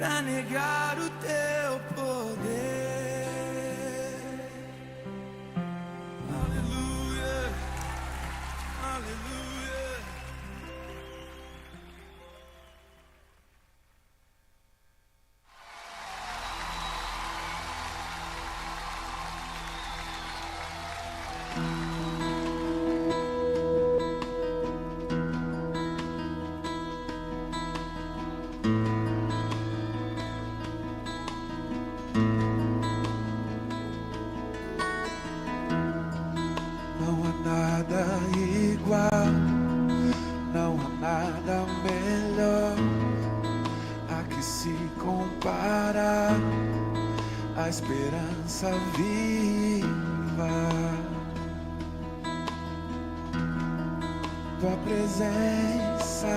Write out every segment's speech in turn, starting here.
pra negar o teu poder. Aleluia, aleluia. Não há nada igual, não há nada melhor a que se compara a esperança viva. Tua presença,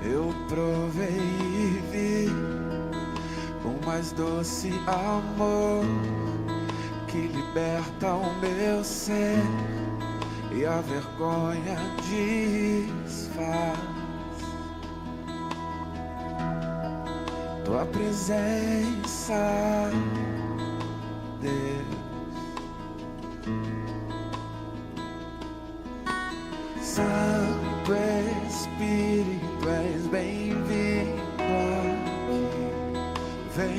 eu provei e vi o mais doce amor que liberta o meu ser e a vergonha desfaz. Tua presença, Deus. Santo Espírito, és bem-vindo aqui. Vem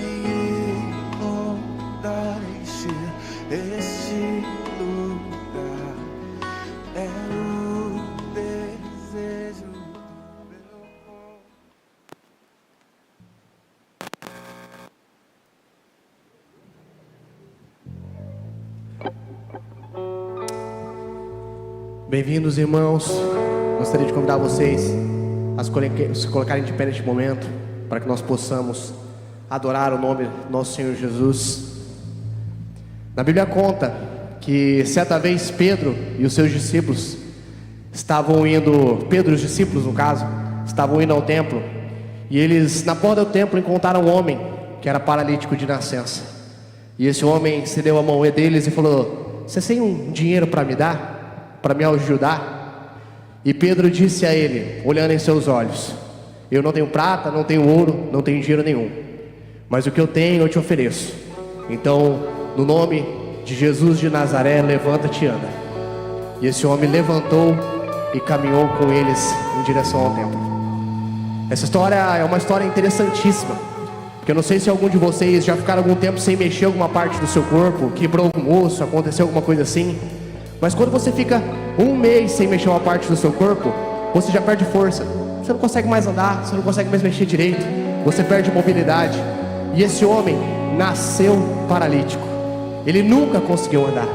inundar, encher este lugar. É o desejo do meu corpo. Bem-vindos, irmãos. Gostaria de convidar vocês a se colocarem de pé neste momento, para que nós possamos adorar o nome do nosso Senhor Jesus. Na Bíblia conta que certa vez Pedro e os seus discípulos estavam indo, Pedro e os discípulos no caso, estavam indo ao templo, e eles na porta do templo encontraram um homem que era paralítico de nascença. E esse homem estendeu a mão deles e falou: "Vocês têm um dinheiro para me dar? Para me ajudar?" E Pedro disse a ele, olhando em seus olhos: "Eu não tenho prata, não tenho ouro, não tenho dinheiro nenhum, mas o que eu tenho eu te ofereço. Então, no nome de Jesus de Nazaré, levanta-te e anda." E esse homem levantou e caminhou com eles em direção ao templo. Essa história é uma história interessantíssima, porque eu não sei se algum de vocês já ficaram algum tempo sem mexer alguma parte do seu corpo, quebrou algum osso, aconteceu alguma coisa assim. Mas quando você fica um mês sem mexer uma parte do seu corpo, você já perde força. Você não consegue mais andar, você não consegue mais mexer direito, você perde mobilidade. E esse homem nasceu paralítico. Ele nunca conseguiu andar.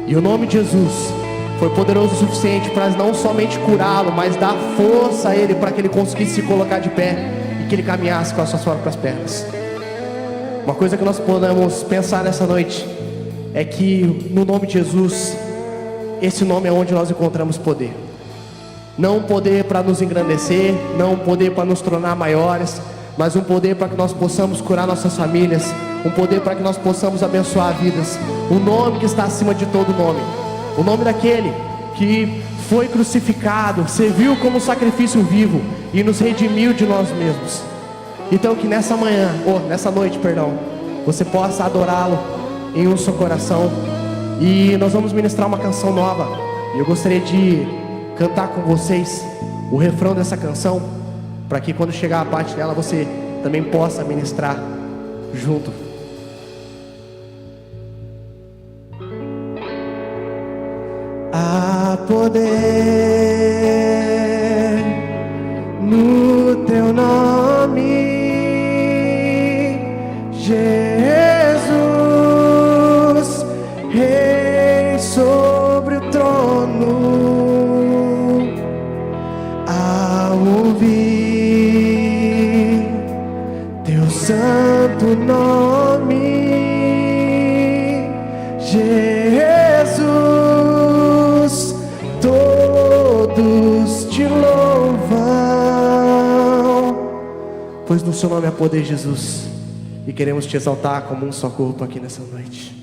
E o nome de Jesus foi poderoso o suficiente para não somente curá-lo, mas dar força a ele para que ele conseguisse se colocar de pé e que ele caminhasse com as suas próprias pernas. Uma coisa que nós podemos pensar nessa noite é que no nome de Jesus, esse nome é onde nós encontramos poder. Não poder para nos engrandecer, não poder para nos tornar maiores, mas um poder para que nós possamos curar nossas famílias, um poder para que nós possamos abençoar vidas. O nome que está acima de todo nome, o nome daquele que foi crucificado, serviu como sacrifício vivo e nos redimiu de nós mesmos. Então que nessa noite, você possa adorá-lo em um só coração. E nós vamos ministrar uma canção nova, e eu gostaria de cantar com vocês o refrão dessa canção, para que quando chegar a parte dela você também possa ministrar junto. Há poder no teu nome, Jesus, Rei sobre o trono. Ao ouvir teu santo nome, Jesus, todos te louvam, pois no seu nome há poder, Jesus, e queremos te exaltar como um só corpo aqui nessa noite.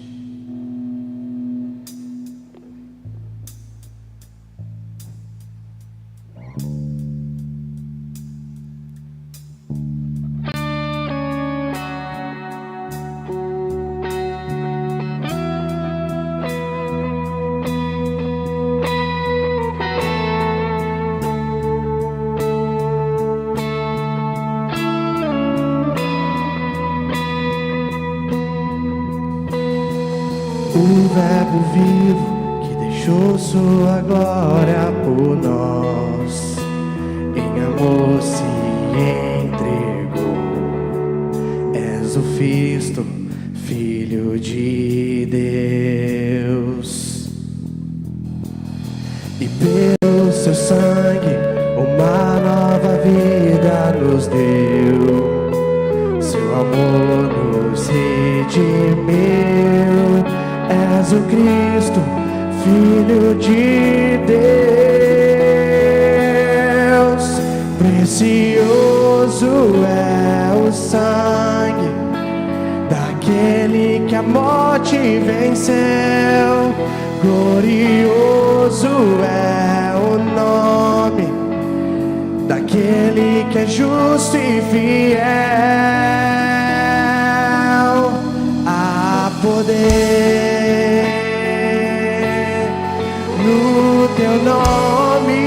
verbo vivo que deixou sua glória por nós, em amor se entregou. És o Cristo, Filho de Deus, e pelo seu sangue uma nova vida nos deu. Seu amor nos redimiu. És o Cristo, Filho de Deus. Precioso é o sangue daquele que a morte venceu. Glorioso é o nome daquele que é justo e fiel. Há poder no teu nome,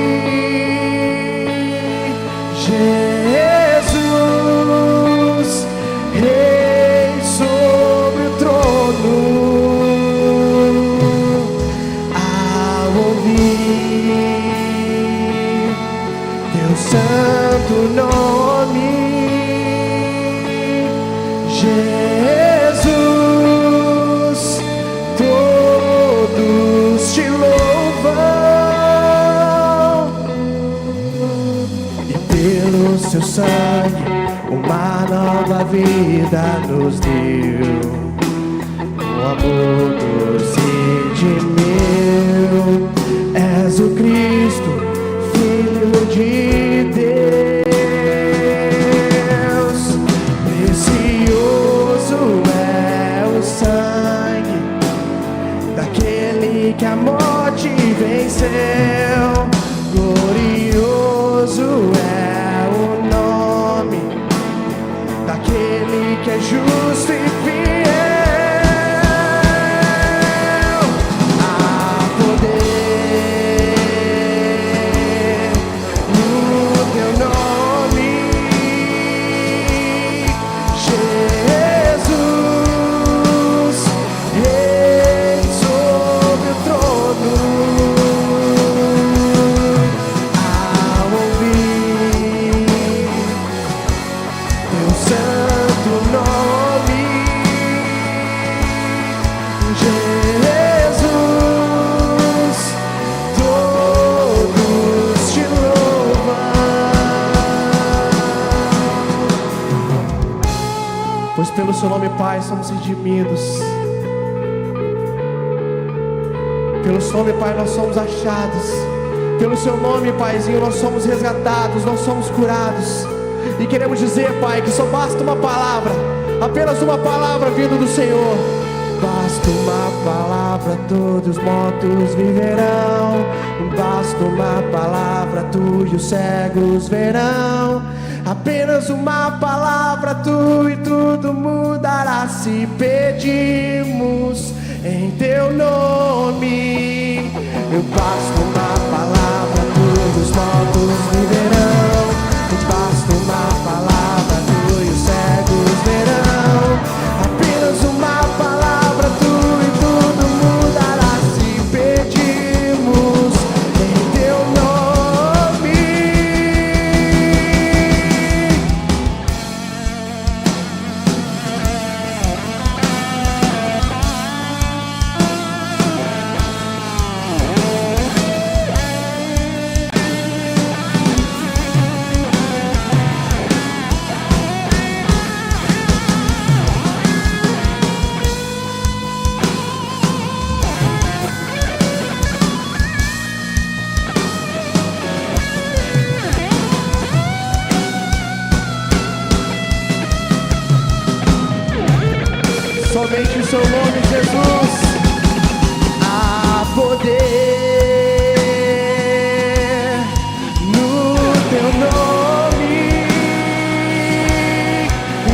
Jesus, Rei sobre o trono. Ao ouvir teu santo nome, Jesus, todos te louvam. E pelo seu sangue uma nova vida nos deu. O amor nos redimiu. És o Cristo, Filho de Deus. Precioso é o sangue daquele que a morte venceu. Glorioso é o nome daquele que é justo e fiel. Há poder no teu nome, Jesus, Rei sobre o trono. Ao ouvir teu santo nome, Jesus, todos te louvam. Pois pelo seu nome, Pai, somos redimidos. Pelo seu nome, Pai, nós somos achados. Pelo seu nome, Paizinho, nós somos resgatados, nós somos curados. E queremos dizer, Pai, que só basta uma palavra, apenas uma palavra vindo do Senhor. Basta uma palavra, todos mortos viverão. Basta uma palavra, tu e os cegos verão. Apenas uma palavra, tu e tudo mudará. Se pedimos em teu nome, basta uma palavra, todos mortos viverão. Basta uma palavra, tu e os cegos verão. Apenas uma palavra, tu e tudo mudará. Se pedimos em teu nome. Somente o seu nome, Jesus. Há poder no teu nome,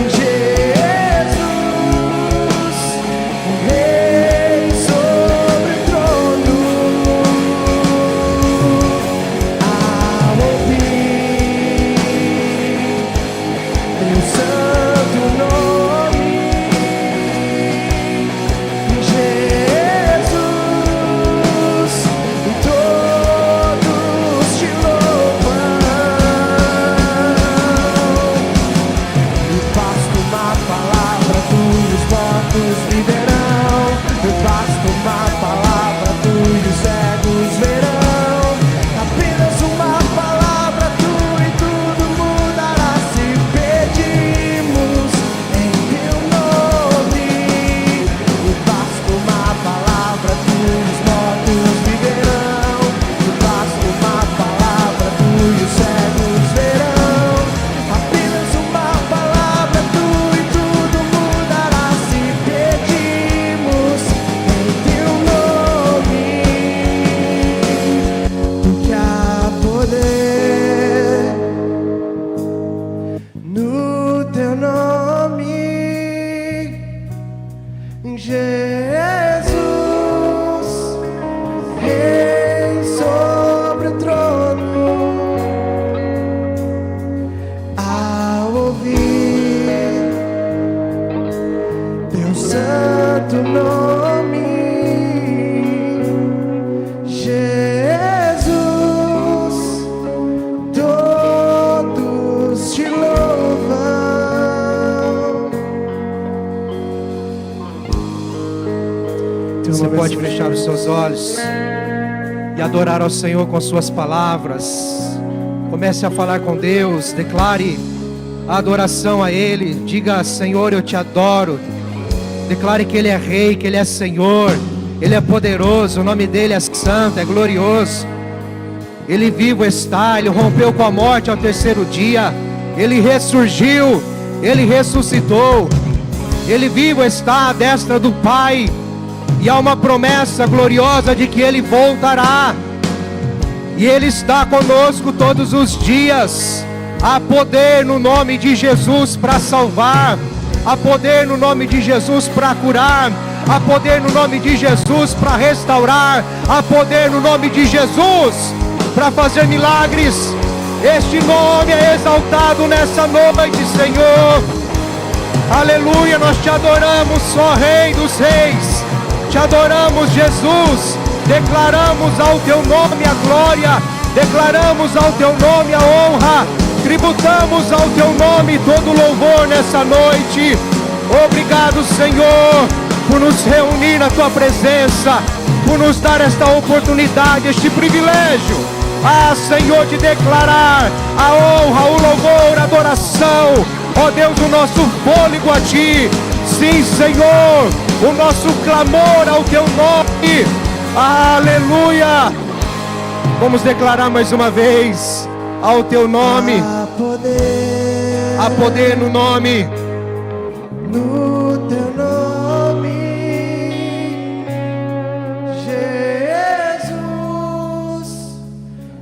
Jesus, Rei sobre o trono. Ao ouvir teu santo nome, Você pode fechar os seus olhos e adorar ao Senhor com suas palavras. Comece a falar com Deus, declare a adoração a Ele. Diga: Senhor, eu te adoro. Declare que Ele é Rei, que Ele é Senhor, Ele é poderoso, o nome dEle é santo, é glorioso. Ele vivo está, Ele rompeu com a morte ao terceiro dia, Ele ressurgiu, Ele ressuscitou, Ele vivo está à destra do Pai, e há uma promessa gloriosa de que Ele voltará, e Ele está conosco todos os dias. Há poder no nome de Jesus para salvar, há poder no nome de Jesus para curar, há poder no nome de Jesus para restaurar, há poder no nome de Jesus para fazer milagres. Este nome é exaltado nessa noite, Senhor. Aleluia, nós te adoramos, ó Rei dos Reis. Te adoramos, Jesus. Declaramos ao teu nome a glória, declaramos ao teu nome a honra, tributamos ao teu nome todo louvor nessa noite. Obrigado, Senhor, por nos reunir na tua presença, por nos dar esta oportunidade, este privilégio, Senhor, de declarar a honra, o louvor, a adoração, ó Deus, o nosso fôlego a ti. Sim, Senhor, o nosso clamor ao teu nome. Aleluia. Vamos declarar mais uma vez ao teu nome. Há poder no nome, no teu nome, Jesus,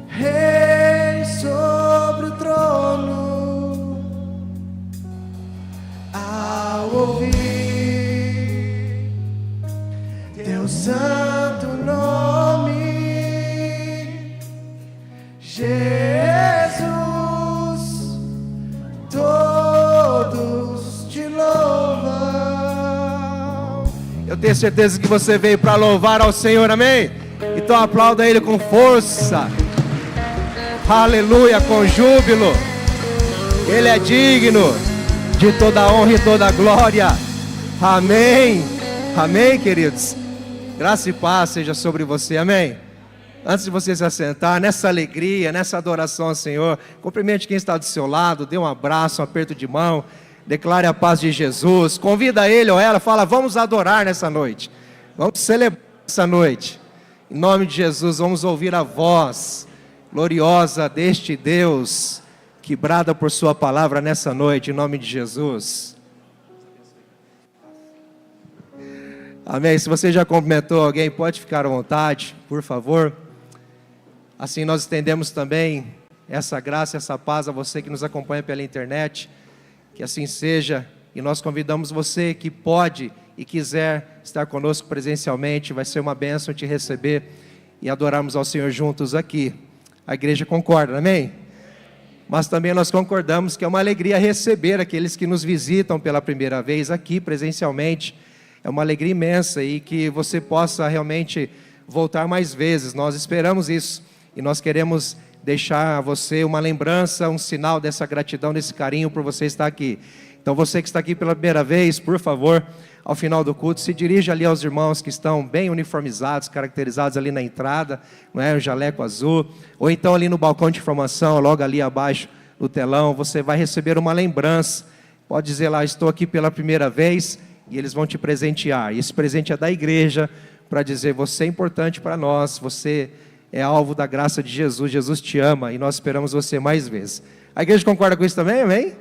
Rei sobre o trono. Ao ouvir teu santo nome, Jesus, todos te louvam. eu tenho certeza que você veio para louvar ao Senhor, amém? Então aplauda Ele com força, aleluia, com júbilo. Ele é digno de toda a honra e toda a glória, amém, amém, queridos. Graça e paz seja sobre você, amém. Antes de você se assentar, nessa alegria, nessa adoração ao Senhor, cumprimente quem está do seu lado, dê um abraço, um aperto de mão, declare a paz de Jesus, convida ele ou ela, fala: vamos adorar nessa noite, vamos celebrar essa noite, em nome de Jesus. Vamos ouvir a voz gloriosa deste Deus, que brada por sua palavra nessa noite, em nome de Jesus. Amém. Se você já cumprimentou alguém, pode ficar à vontade, por favor. Assim nós estendemos também essa graça, essa paz a você que nos acompanha pela internet. Que assim seja. E nós convidamos você que pode e quiser estar conosco presencialmente. Vai ser uma bênção te receber e adorarmos ao Senhor juntos aqui. A igreja concorda, amém? Mas também nós concordamos que é uma alegria receber aqueles que nos visitam pela primeira vez aqui presencialmente. É uma alegria imensa e que você possa realmente voltar mais vezes. Nós esperamos isso. E nós queremos deixar a você uma lembrança, um sinal dessa gratidão, desse carinho por você estar aqui. Então você que está aqui pela primeira vez, por favor, ao final do culto, se dirija ali aos irmãos que estão bem uniformizados, caracterizados ali na entrada, não é? O jaleco azul, ou então ali no balcão de informação, logo ali abaixo do telão, você vai receber uma lembrança. Pode dizer lá: estou aqui pela primeira vez, e eles vão te presentear. E esse presente é da igreja, para dizer: você é importante para nós, você é alvo da graça de Jesus, Jesus te ama e nós esperamos você mais vezes. A igreja concorda com isso também, amém?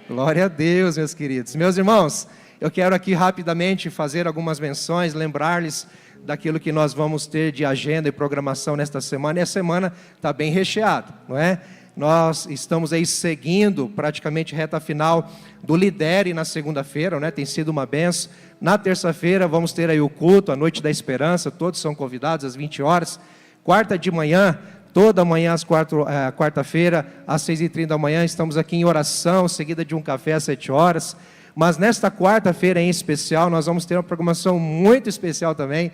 Glória a Deus, meus queridos. Meus irmãos, eu quero aqui rapidamente fazer algumas menções, lembrar-lhes daquilo que nós vamos ter de agenda e programação nesta semana, e a semana está bem recheada, não é? Nós estamos aí seguindo praticamente reta final do Lidere na segunda-feira, né? Tem sido uma benção. Na terça-feira vamos ter aí o culto, a Noite da Esperança, todos são convidados às 20 horas. Quarta de manhã, toda manhã, quarta-feira, às 6h30 da manhã, estamos aqui em oração, seguida de um café às 7 horas. Mas nesta quarta-feira em especial, nós vamos ter uma programação muito especial também,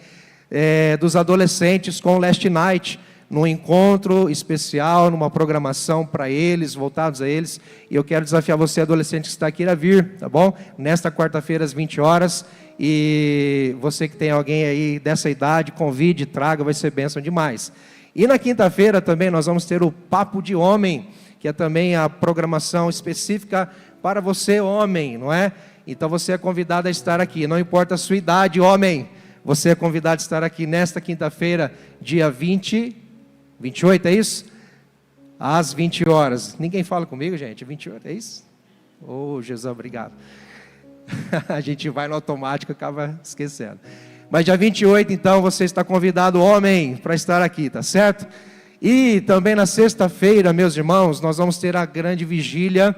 dos adolescentes com o Last Night, num encontro especial, numa programação para eles, voltados a eles. E eu quero desafiar você, adolescente que está aqui, a vir, tá bom? Nesta quarta-feira, às 20 horas. E você que tem alguém aí dessa idade, convide, traga, vai ser bênção demais. E na quinta-feira também nós vamos ter o Papo de Homem, que é também a programação específica para você, homem, não é? Então você é convidado a estar aqui, não importa a sua idade, homem, você é convidado a estar aqui nesta quinta-feira, dia 28, é isso? Às 20 horas. Ninguém fala comigo, gente? 28, é isso? Oh, Jesus, obrigado. A gente vai no automático e acaba esquecendo. Mas dia 28, então, você está convidado, homem, para estar aqui, tá certo? E também na sexta-feira, meus irmãos, nós vamos ter a grande vigília,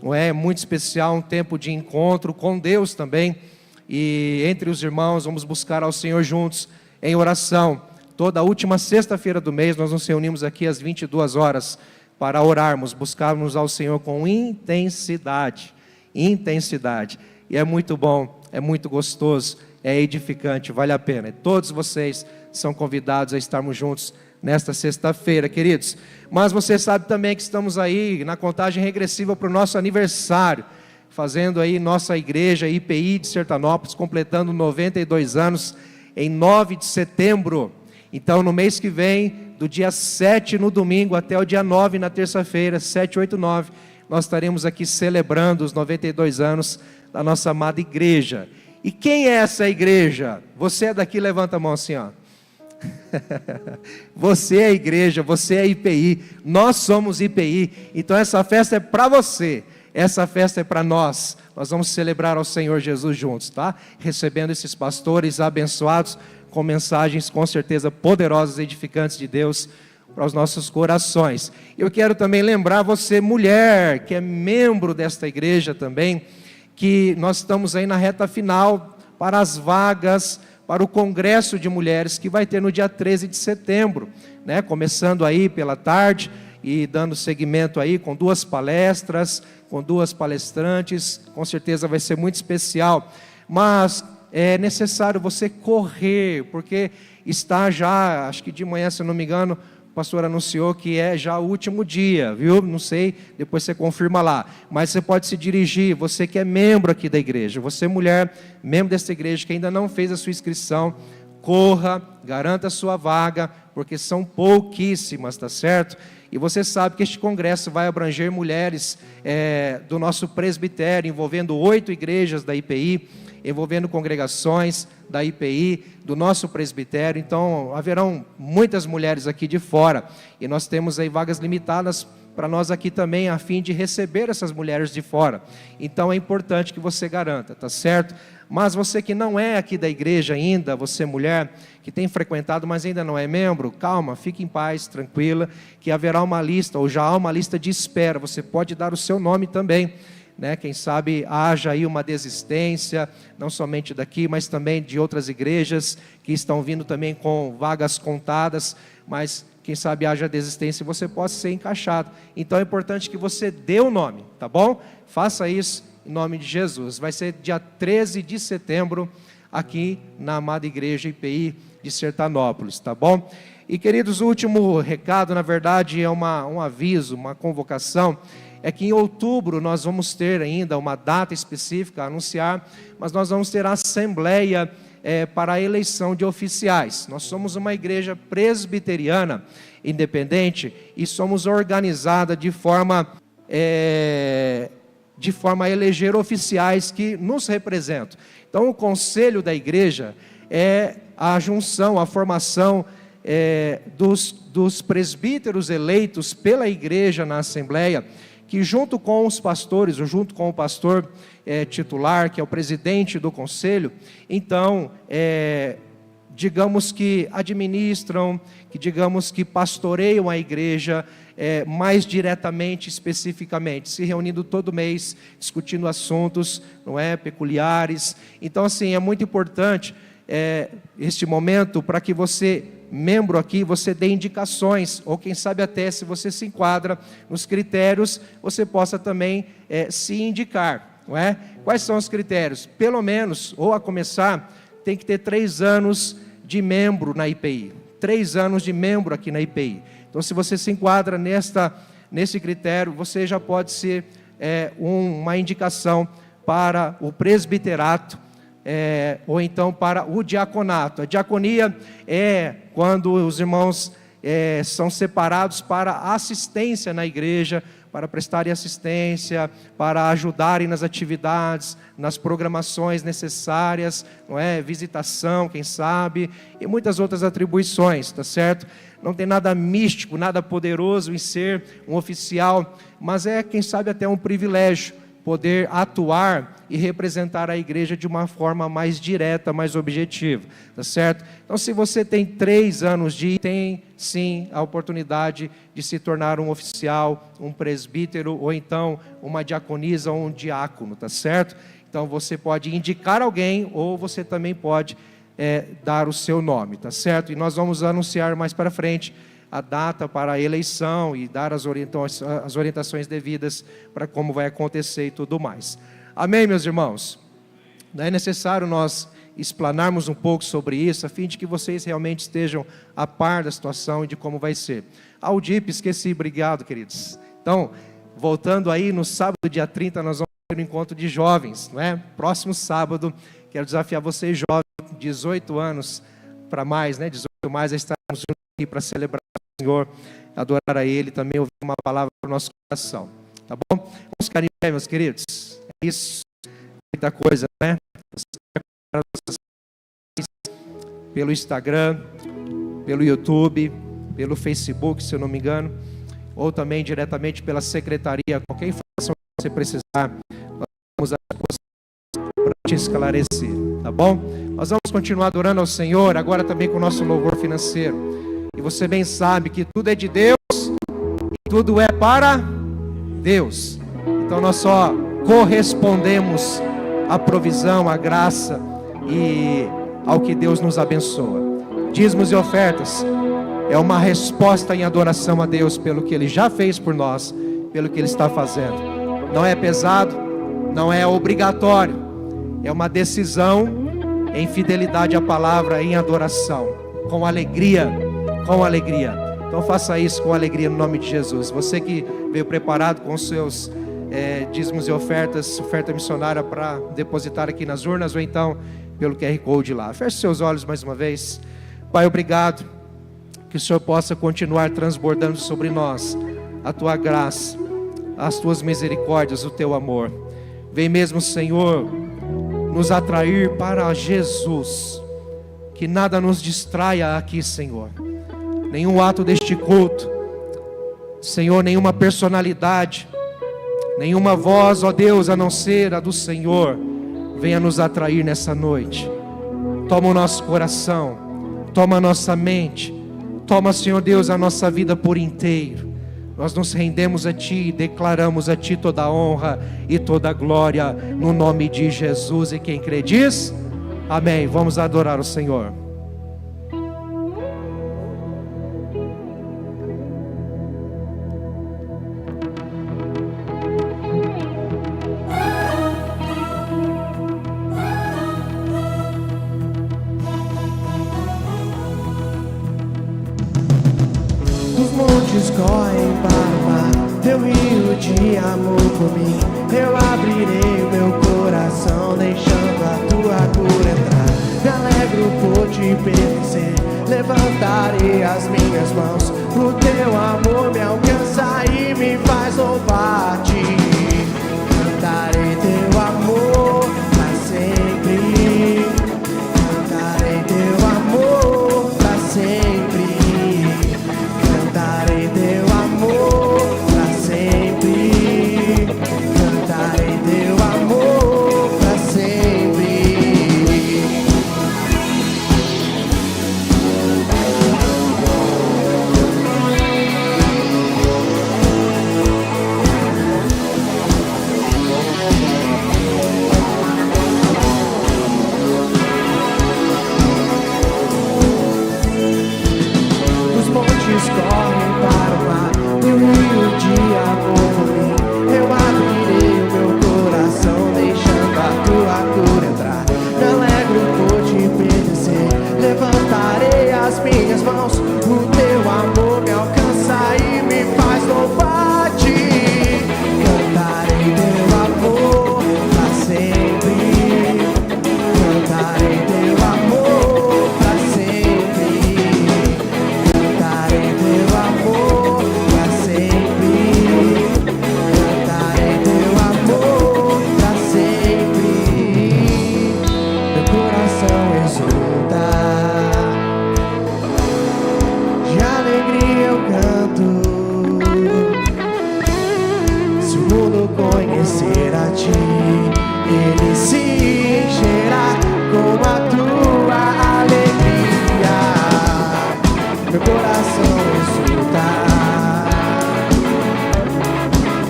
não é? Muito especial, um tempo de encontro com Deus também. E entre os irmãos, vamos buscar ao Senhor juntos em oração. Toda a última sexta-feira do mês, nós nos reunimos aqui às 22 horas para orarmos, buscarmos ao Senhor com intensidade. Intensidade. E é muito bom, é muito gostoso, é edificante, vale a pena. E todos vocês são convidados a estarmos juntos nesta sexta-feira, queridos. Mas você sabe também que estamos aí na contagem regressiva para o nosso aniversário, fazendo aí nossa igreja IPI de Sertanópolis, completando 92 anos em 9 de setembro. Então, no mês que vem, do dia 7 no domingo até o dia 9 na terça-feira, 7, 8, 9, nós estaremos aqui celebrando os 92 anos da nossa amada igreja. E quem é essa igreja? Você é daqui, levanta a mão assim, ó. Você é a igreja, você é a IPI, nós somos IPI, então essa festa é para você, essa festa é para nós. Nós vamos celebrar ao Senhor Jesus juntos, tá? Recebendo esses pastores abençoados, com mensagens com certeza poderosas e edificantes de Deus para os nossos corações. Eu quero também lembrar você, mulher, que é membro desta igreja também, que nós estamos aí na reta final para as vagas para o Congresso de Mulheres, que vai ter no dia 13 de setembro, né? Começando aí pela tarde e dando seguimento aí com 2 palestras, com 2 palestrantes, com certeza vai ser muito especial, mas é necessário você correr, porque está já, acho que de manhã, se eu não me engano, o pastor anunciou que é já o último dia, viu? Não sei, depois você confirma lá. Mas você pode se dirigir, você que é membro aqui da igreja, você mulher, membro dessa igreja, que ainda não fez a sua inscrição, corra, garanta a sua vaga, porque são pouquíssimas, tá certo? E você sabe que este congresso vai abranger mulheres do nosso presbitério, envolvendo 8 igrejas da IPI, envolvendo congregações da IPI, do nosso presbitério. Então haverão muitas mulheres aqui de fora, e nós temos aí vagas limitadas para nós aqui também, a fim de receber essas mulheres de fora. Então é importante que você garanta, tá certo? Mas você que não é aqui da igreja ainda, você mulher, que tem frequentado, mas ainda não é membro, calma, fique em paz, tranquila, que haverá uma lista, ou já há uma lista de espera, você pode dar o seu nome também, né? Quem sabe haja aí uma desistência, não somente daqui, mas também de outras igrejas, que estão vindo também com vagas contadas, mas quem sabe haja desistência e você possa ser encaixado. Então é importante que você dê o nome, tá bom? Faça isso em nome de Jesus. Vai ser dia 13 de setembro, aqui na amada igreja IPI de Sertanópolis, tá bom? E queridos, o último recado, na verdade, é um aviso, uma convocação. É que em outubro nós vamos ter ainda uma data específica a anunciar, mas nós vamos ter a assembleia para a eleição de oficiais. Nós somos uma igreja presbiteriana independente e somos organizada de forma a eleger oficiais que nos representam. Então o conselho da igreja é a junção, a formação dos presbíteros eleitos pela igreja na assembleia, que junto com os pastores, ou junto com o pastor titular, que é o presidente do conselho, então, digamos que administram, que digamos que pastoreiam a igreja mais diretamente, especificamente, se reunindo todo mês, discutindo assuntos, não é, peculiares. Então, assim, é muito importante este momento para que você, membro aqui, você dê indicações, ou quem sabe até se você se enquadra nos critérios, você possa também se indicar, não é? Quais são os critérios? Pelo menos, ou a começar, tem que ter 3 anos de membro na IPI, 3 anos de membro aqui na IPI. Então, se você se enquadra nesse critério, você já pode ser uma indicação para o presbiterato, ou então para o diaconato. A diaconia é quando os irmãos são separados para assistência na igreja, para prestarem assistência, para ajudarem nas atividades, nas programações necessárias, não é? Visitação, quem sabe, e muitas outras atribuições, tá certo? Não tem nada místico, nada poderoso em ser um oficial, mas quem sabe, até um privilégio poder atuar e representar a igreja de uma forma mais direta, mais objetiva, tá certo? Então, se você tem 3 anos tem sim a oportunidade de se tornar um oficial, um presbítero, ou então uma diaconisa ou um diácono, tá certo? Então, você pode indicar alguém, ou você também pode dar o seu nome, tá certo? E nós vamos anunciar mais para frente a data para a eleição e dar as orientações devidas para como vai acontecer e tudo mais. Amém, meus irmãos? Não é necessário nós explanarmos um pouco sobre isso, a fim de que vocês realmente estejam a par da situação e de como vai ser. O DIP, esqueci, obrigado, queridos. Então, voltando aí, no sábado, dia 30, nós vamos ter um encontro de jovens, não é? Próximo sábado, quero desafiar vocês jovens, 18 anos para mais, né? 18 mais, a estarmos juntos aqui para celebrar o Senhor, adorar a Ele, também ouvir uma palavra para o nosso coração, tá bom? Vamos ficar em pé, meus queridos. É isso, muita coisa, né? Pelo Instagram, pelo YouTube, pelo Facebook, se eu não me engano, ou também diretamente pela secretaria, qualquer informação que você precisar, nós estamos à disposição para te esclarecer, tá bom? Nós vamos continuar adorando ao Senhor, agora também com o nosso louvor financeiro. E você bem sabe que tudo é de Deus e tudo é para Deus. Então nós só correspondemos à provisão, à graça e ao que Deus nos abençoa. Dízimos e ofertas é uma resposta em adoração a Deus pelo que Ele já fez por nós, pelo que Ele está fazendo. Não é pesado, não é obrigatório, é uma decisão em fidelidade à palavra, em adoração, com alegria, com alegria. Então faça isso com alegria no nome de Jesus. Você que veio preparado com os seus dízimos e ofertas, oferta missionária para depositar aqui nas urnas, ou então pelo QR Code lá. Feche seus olhos mais uma vez. Pai, obrigado, que o Senhor possa continuar transbordando sobre nós a Tua graça, as Tuas misericórdias, o Teu amor. Vem mesmo, Senhor, nos atrair para Jesus, que nada nos distraia aqui, Senhor. Nenhum ato deste culto, Senhor, nenhuma personalidade, nenhuma voz, ó Deus, a não ser a do Senhor, venha nos atrair nessa noite. Toma o nosso coração, toma a nossa mente, toma, Senhor Deus, a nossa vida por inteiro. Nós nos rendemos a Ti e declaramos a Ti toda a honra e toda a glória, no nome de Jesus. E quem crê diz, amém. Vamos adorar o Senhor. Correm para o mar, Teu rio de amor por mim. Eu abrirei o meu coração, deixando a Tua cura entrar. Me alegro por Te pertencer, levantarei as minhas mãos. O Teu amor me alcança e me faz louvar-Te. Cantarei Teu amor para sempre. Cantarei Teu amor para sempre. Cantarei Teu amor para sempre. Cantarei Teu amor para sempre. Ele se encherá com a tua alegria. Meu coração exultar,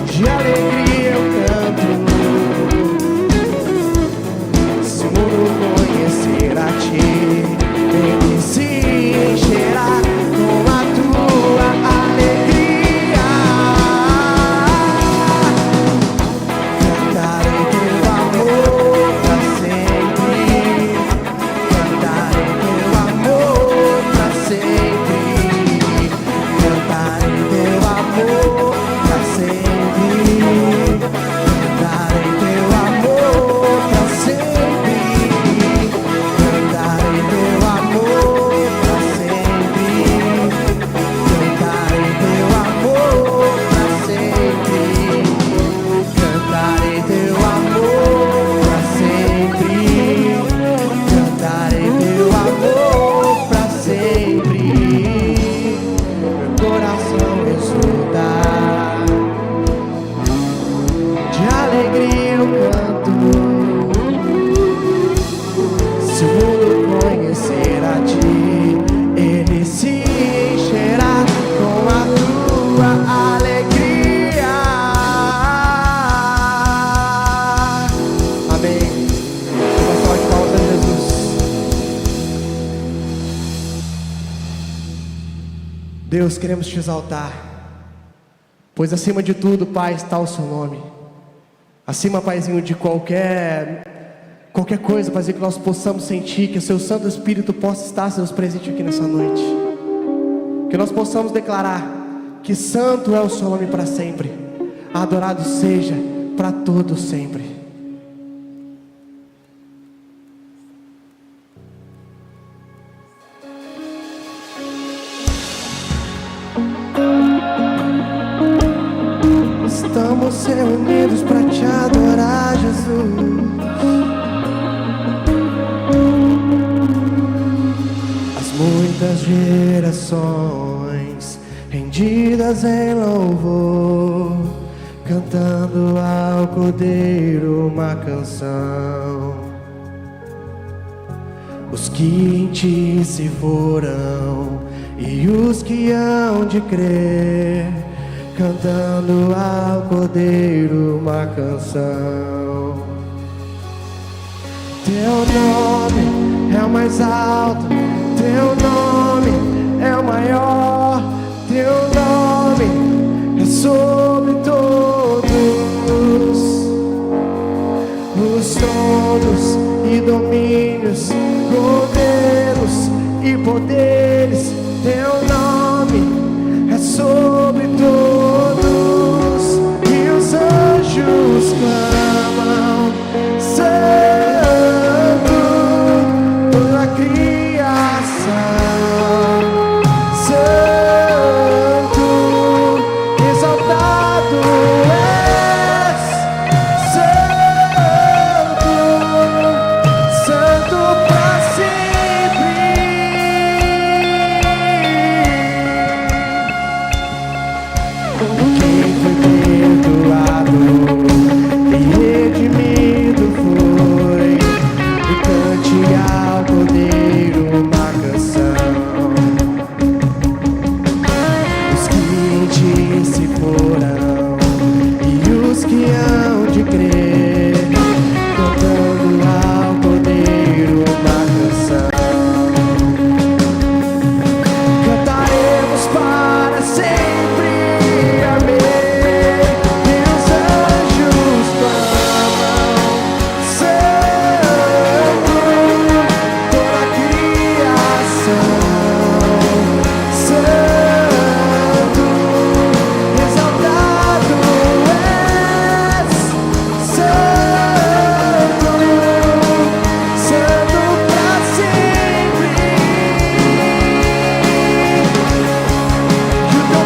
de alegria eu canto. Se o mundo conhecer a ti, ele se encherá com a tua alegria. Cantarei teu amor pra sempre, cantarei teu amor pra sempre, cantarei teu amor pra sempre, cantarei teu amor pra sempre, cantarei teu amor pra sempre, cantarei teu amor pra sempre, cantarei teu amor pra sempre, cantarei teu amor pra sempre. Meu coração exulta, de alegria eu canto. Se o mundo conhecer a ti, ele se encherá com a tua alegria. Amém. Uma salva de palmas a Jesus. Deus, queremos te exaltar, pois acima de tudo, Pai, está o seu nome. Acima, Paizinho, de qualquer coisa, Paizinho, que nós possamos sentir, que o seu Santo Espírito possa estar, Deus, presente aqui nessa noite. Que nós possamos declarar que santo é o seu nome para sempre, adorado seja para todos sempre. Estamos reunidos para te adorar, Jesus. As muitas gerações rendidas em louvor, cantando ao Cordeiro uma canção. Os que em ti se foram e os que hão de crer, cantando ao Cordeiro uma canção. Teu nome é o mais alto, teu nome é o maior, teu nome é sobre todos os tronos e domínios, governos e poderes. Teu nome é sobre todos, e os anjos clamam santo, toda a criação, santo, exaltado és, santo, santo pra sempre. Quem foi perdoado e redimido foi, e cante ao Cordeiro uma canção. Os que em ti se foram e os que hão de crer, cantando ao Cordeiro uma canção. Cantaremos para sempre, amém. E os anjos clamam santo, toda a criação, santo, exaltado és, santo, santo pra sempre. E o teu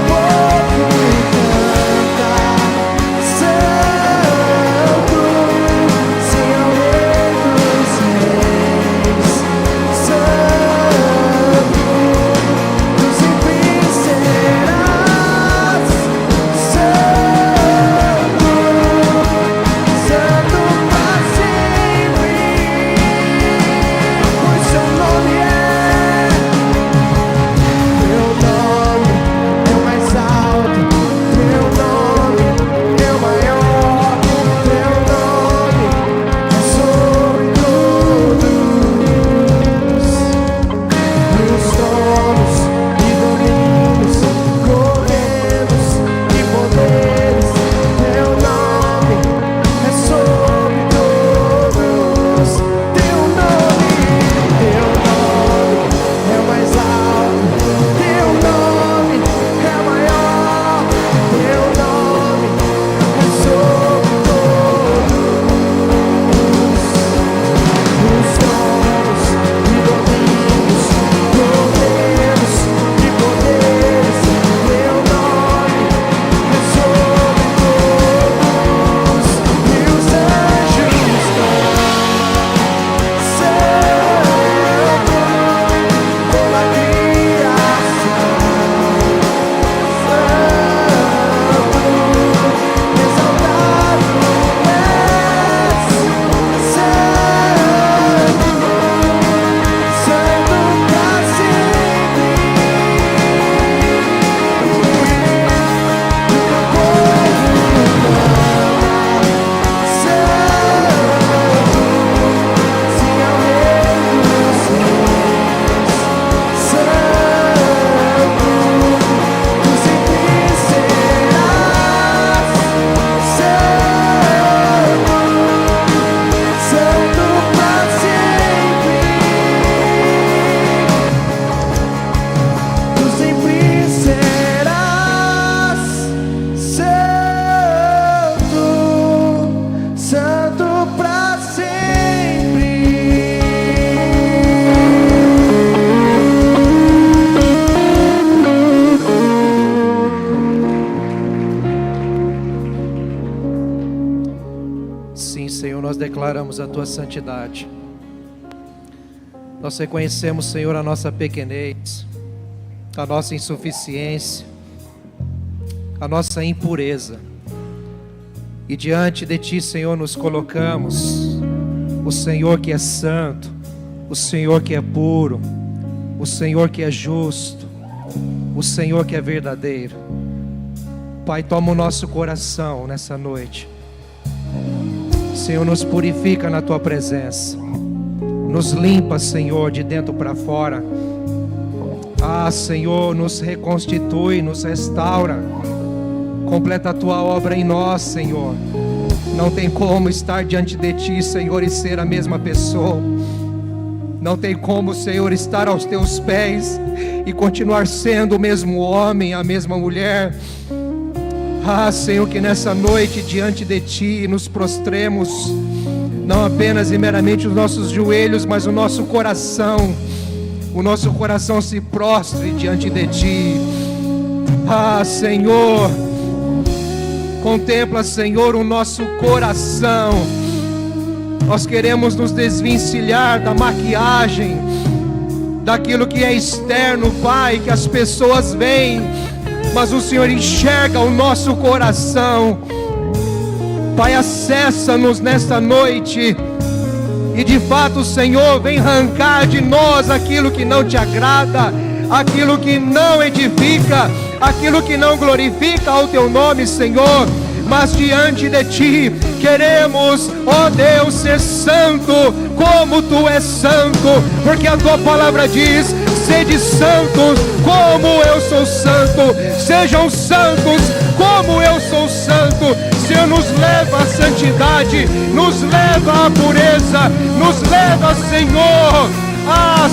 declaramos a Tua santidade. Nós reconhecemos, Senhor, a nossa pequenez, a nossa insuficiência, a nossa impureza. E diante de Ti, Senhor, nos colocamos. O Senhor que é santo, o Senhor que é puro, o Senhor que é justo, o Senhor que é verdadeiro. Pai, toma o nosso coração nessa noite. Senhor, nos purifica na Tua presença. Nos limpa, Senhor, de dentro para fora. Senhor, nos reconstitui, nos restaura. Completa a Tua obra em nós, Senhor. Não tem como estar diante de Ti, Senhor, e ser a mesma pessoa. Não tem como, Senhor, estar aos Teus pés e continuar sendo o mesmo homem, a mesma mulher. Senhor, que nessa noite diante de Ti nos prostremos, não apenas e meramente os nossos joelhos, mas o nosso coração se prostre diante de Ti. Senhor, contempla, Senhor, o nosso coração. Nós queremos nos desvencilhar da maquiagem, daquilo que é externo, Pai, que as pessoas veem, mas o Senhor enxerga o nosso coração. Pai, acessa-nos nesta noite e de fato, Senhor, vem arrancar de nós aquilo que não Te agrada, aquilo que não edifica, aquilo que não glorifica ao Teu nome, Senhor. Mas diante de Ti queremos, ó Deus, ser santo como Tu és santo, porque a Tua palavra diz: sede santos como eu sou santo. Sejam santos como eu sou santo. Senhor, nos leva à santidade, nos leva à pureza, nos leva, Senhor,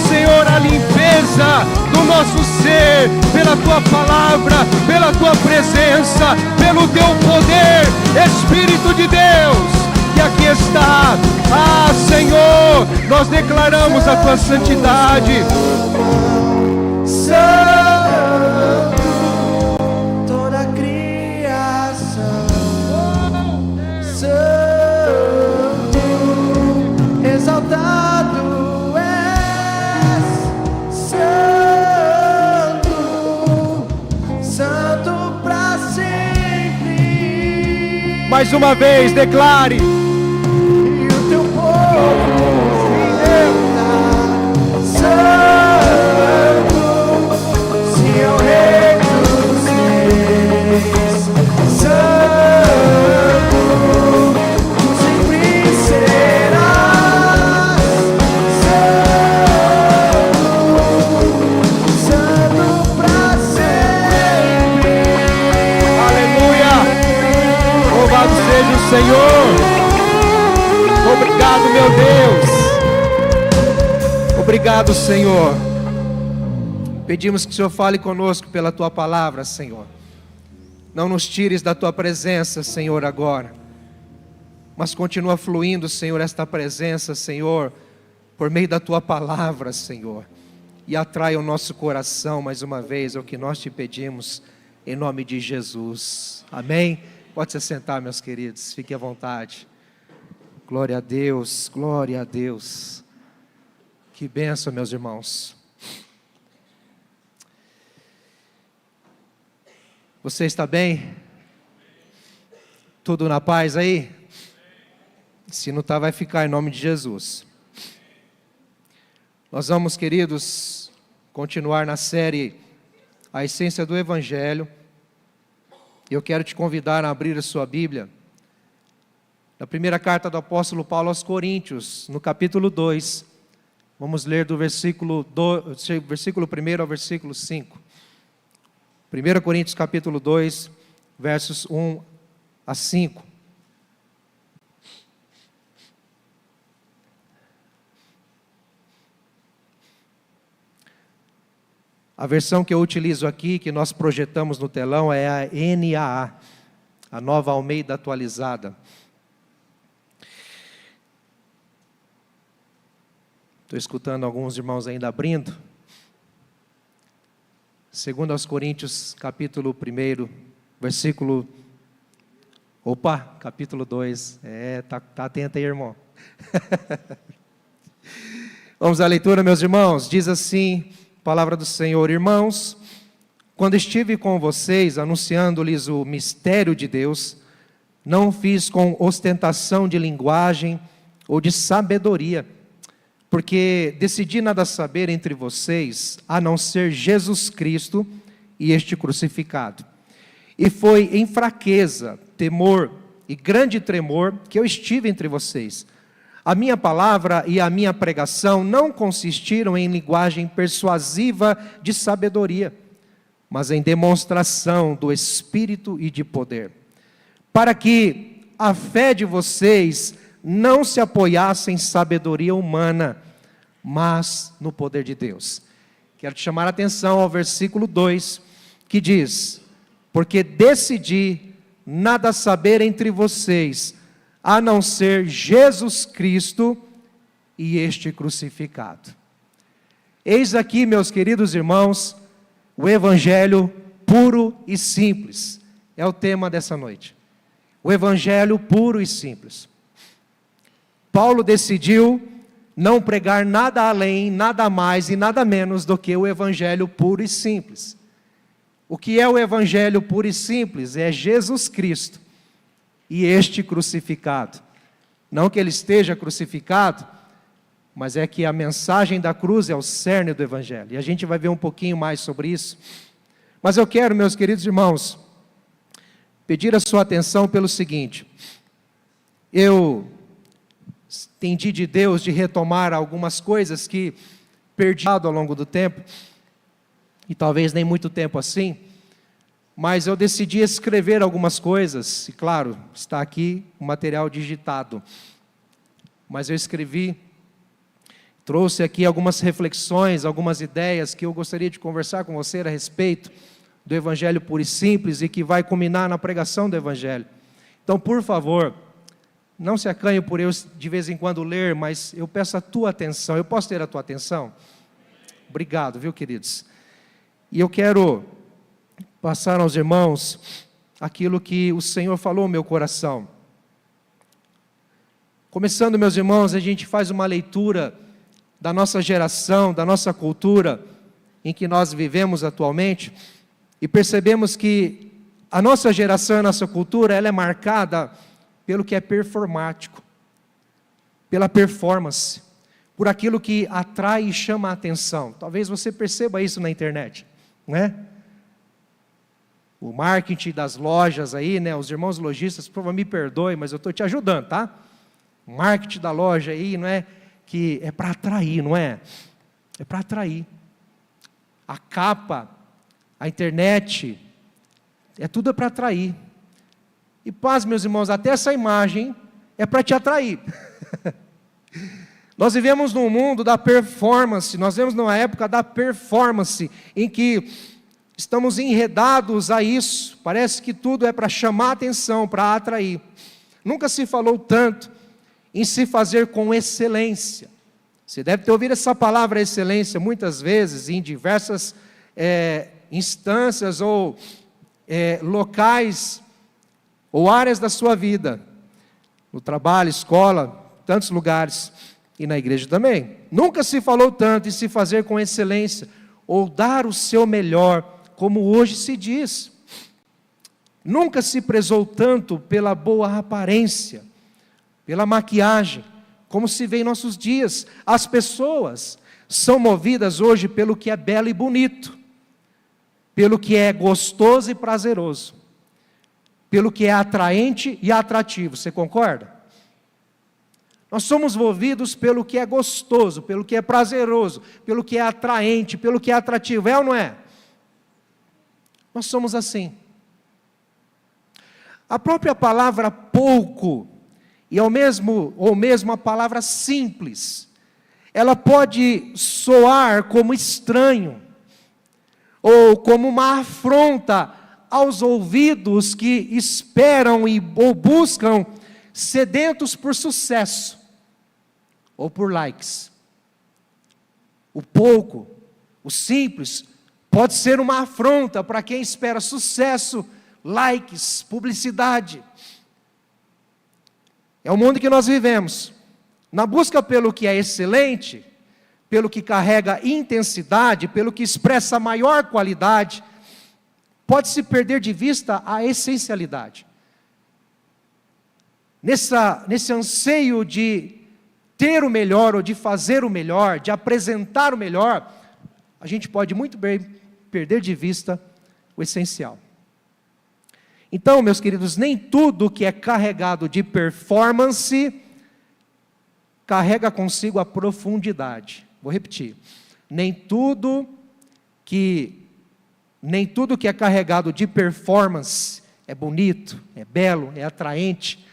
Senhor, a limpeza do nosso ser, pela Tua palavra, pela Tua presença, pelo Teu poder, Espírito de Deus, que aqui está. Senhor, nós declaramos a Tua santidade. Santo, toda a criação. Santo, exaltado és. Santo, santo pra sempre. Mais uma vez, declare. E o Teu povo se lembra. Santo, Senhor Rei dos Reis. Santo, Tu sempre serás. Santo, santo pra sempre. Aleluia. Louvado seja o Senhor. Obrigado, meu Deus. Obrigado, Senhor. Pedimos que o Senhor fale conosco pela Tua palavra, Senhor. Não nos tires da Tua presença, Senhor, agora. Mas continua fluindo, Senhor, esta presença, Senhor, por meio da Tua palavra, Senhor. E atrai o nosso coração, mais uma vez, ao que nós Te pedimos, em nome de Jesus. Amém? Pode se sentar, meus queridos. Fique à vontade. Glória a Deus, glória a Deus. Que bênção, meus irmãos. Você está bem? Tudo na paz aí? Se não está, vai ficar em nome de Jesus. Nós vamos, queridos, continuar na série A Essência do Evangelho. Eu quero te convidar a abrir a sua Bíblia na primeira carta do apóstolo Paulo aos Coríntios, no capítulo 2. Vamos ler do versículo 1 ao versículo 5. 1 Coríntios capítulo 2, versos 1 a 5. A versão que eu utilizo aqui, que nós projetamos no telão, é a NAA, a Nova Almeida Atualizada. Estou escutando alguns irmãos ainda abrindo. 2 aos Coríntios, capítulo 1, versículo Opa, capítulo 2. Tá atento aí, irmão. Vamos à leitura, meus irmãos. Diz assim, palavra do Senhor: irmãos, quando estive com vocês, anunciando-lhes o mistério de Deus, não fiz com ostentação de linguagem ou de sabedoria, porque decidi nada saber entre vocês, a não ser Jesus Cristo e este crucificado. E foi em fraqueza, temor e grande tremor que eu estive entre vocês. A minha palavra e a minha pregação não consistiram em linguagem persuasiva de sabedoria, mas em demonstração do Espírito e de poder, para que a fé de vocês não se apoiasse em sabedoria humana, mas no poder de Deus. Quero te chamar a atenção ao versículo 2, que diz: porque decidi nada saber entre vocês, a não ser Jesus Cristo e este crucificado. Eis aqui, meus queridos irmãos, o Evangelho puro e simples. É o tema dessa noite. O Evangelho puro e simples. Paulo decidiu não pregar nada além, nada mais e nada menos do que o Evangelho puro e simples. O que é o Evangelho puro e simples? É Jesus Cristo e este crucificado. Não que ele esteja crucificado, mas é que a mensagem da cruz é o cerne do Evangelho. E a gente vai ver um pouquinho mais sobre isso. Mas eu quero, meus queridos irmãos, pedir a sua atenção pelo seguinte: eu entendi de Deus de retomar algumas coisas que perdi ao longo do tempo, e talvez nem muito tempo assim, mas eu decidi escrever algumas coisas, e claro, está aqui o material digitado, mas eu escrevi, trouxe aqui algumas reflexões, algumas ideias que eu gostaria de conversar com você a respeito do Evangelho puro e simples, e que vai culminar na pregação do Evangelho. Então, por favor, não se acanhe por eu de vez em quando ler, mas eu peço a tua atenção. Eu posso ter a tua atenção? Obrigado, viu, queridos? E eu quero passar aos irmãos aquilo que o Senhor falou no meu coração. Começando, meus irmãos, a gente faz uma leitura da nossa geração, da nossa cultura em que nós vivemos atualmente, e percebemos que a nossa geração, a nossa cultura, ela é marcada pelo que é performático, pela performance, por aquilo que atrai e chama a atenção. Talvez você perceba isso na internet, não é? O marketing das lojas aí, né? Os irmãos lojistas, por favor, me perdoem, mas eu estou te ajudando, tá? O marketing da loja aí, não é? Que é para atrair, não é? É para atrair. A capa, a internet, é tudo para atrair. E paz, meus irmãos, até essa imagem é para te atrair. Nós vivemos num mundo da performance, nós vivemos numa época da performance, em que estamos enredados a isso, parece que tudo é para chamar atenção, para atrair. Nunca se falou tanto em se fazer com excelência. Você deve ter ouvido essa palavra excelência muitas vezes, em diversas instâncias ou locais ou áreas da sua vida, no trabalho, escola, tantos lugares, e na igreja também. Nunca se falou tanto em se fazer com excelência, ou dar o seu melhor, como hoje se diz. Nunca se prezou tanto pela boa aparência, pela maquiagem, como se vê em nossos dias. As pessoas são movidas hoje pelo que é belo e bonito, pelo que é gostoso e prazeroso, pelo que é atraente e atrativo. Você concorda? Nós somos movidos pelo que é gostoso, pelo que é prazeroso, pelo que é atraente, pelo que é atrativo. É ou não é? Nós somos assim. A própria palavra pouco, ou mesmo a palavra simples, ela pode soar como estranho, ou como uma afronta aos ouvidos que esperam ou buscam sedentos por sucesso, ou por likes. O pouco, o simples, pode ser uma afronta para quem espera sucesso, likes, publicidade. É o mundo que nós vivemos. Na busca pelo que é excelente, pelo que carrega intensidade, pelo que expressa maior qualidade, pode-se perder de vista a essencialidade. Nesse anseio de ter o melhor, ou de fazer o melhor, de apresentar o melhor, a gente pode muito bem perder de vista o essencial. Então, meus queridos, nem tudo que é carregado de performance carrega consigo a profundidade. Vou repetir. Nem tudo que é carregado de performance é bonito, é belo, é atraente,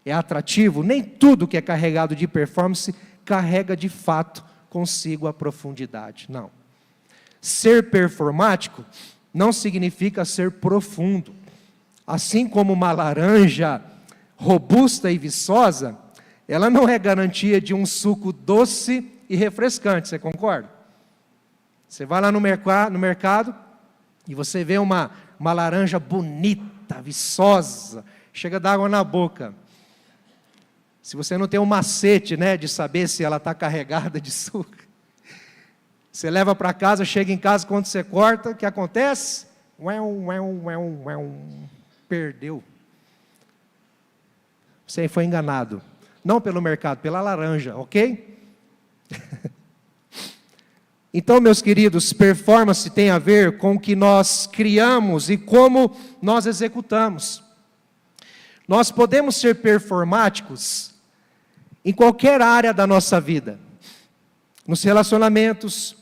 é atrativo. Nem tudo que é carregado de performance carrega de fato consigo a profundidade. Não. Ser performático não significa ser profundo. Assim como uma laranja robusta e viçosa, ela não é garantia de um suco doce e refrescante, você concorda? Você vai lá no mercado e você vê uma laranja bonita, viçosa, chega a dar água na boca. Se você não tem um macete, né, de saber se ela está carregada de suco, você leva para casa, chega em casa, quando você corta, o que acontece? Perdeu. Você foi enganado. Não pelo mercado, pela laranja, ok? Então, meus queridos, performance tem a ver com o que nós criamos e como nós executamos. Nós podemos ser performáticos em qualquer área da nossa vida, nos relacionamentos,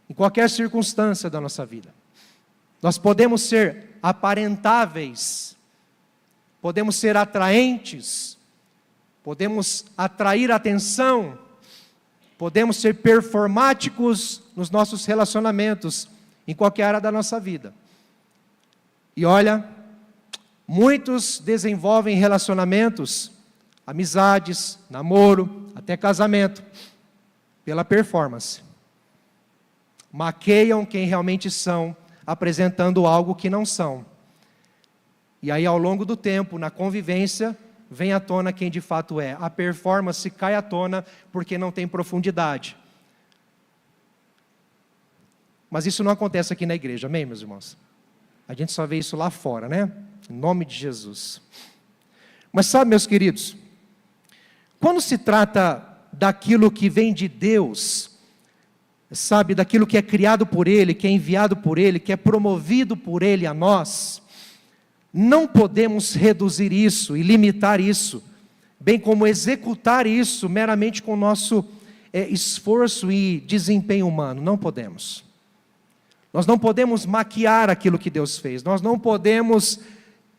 em qualquer circunstância da nossa vida. Nós podemos ser aparentáveis, podemos ser atraentes, podemos atrair atenção, podemos ser performáticos nos nossos relacionamentos, em qualquer área da nossa vida. E olha, muitos desenvolvem relacionamentos, amizades, namoro, até casamento, pela performance. Maqueiam quem realmente são, apresentando algo que não são. E aí, ao longo do tempo, na convivência, vem à tona quem de fato é. A performance cai à tona porque não tem profundidade. Mas isso não acontece aqui na igreja, amém, meus irmãos? A gente só vê isso lá fora, né? Em nome de Jesus. Mas sabe, meus queridos, quando se trata daquilo que vem de Deus, sabe, daquilo que é criado por Ele, que é enviado por Ele, que é promovido por Ele a nós, não podemos reduzir isso e limitar isso, bem como executar isso meramente com o nosso esforço e desempenho humano. Não podemos. Nós não podemos maquiar aquilo que Deus fez. Nós não podemos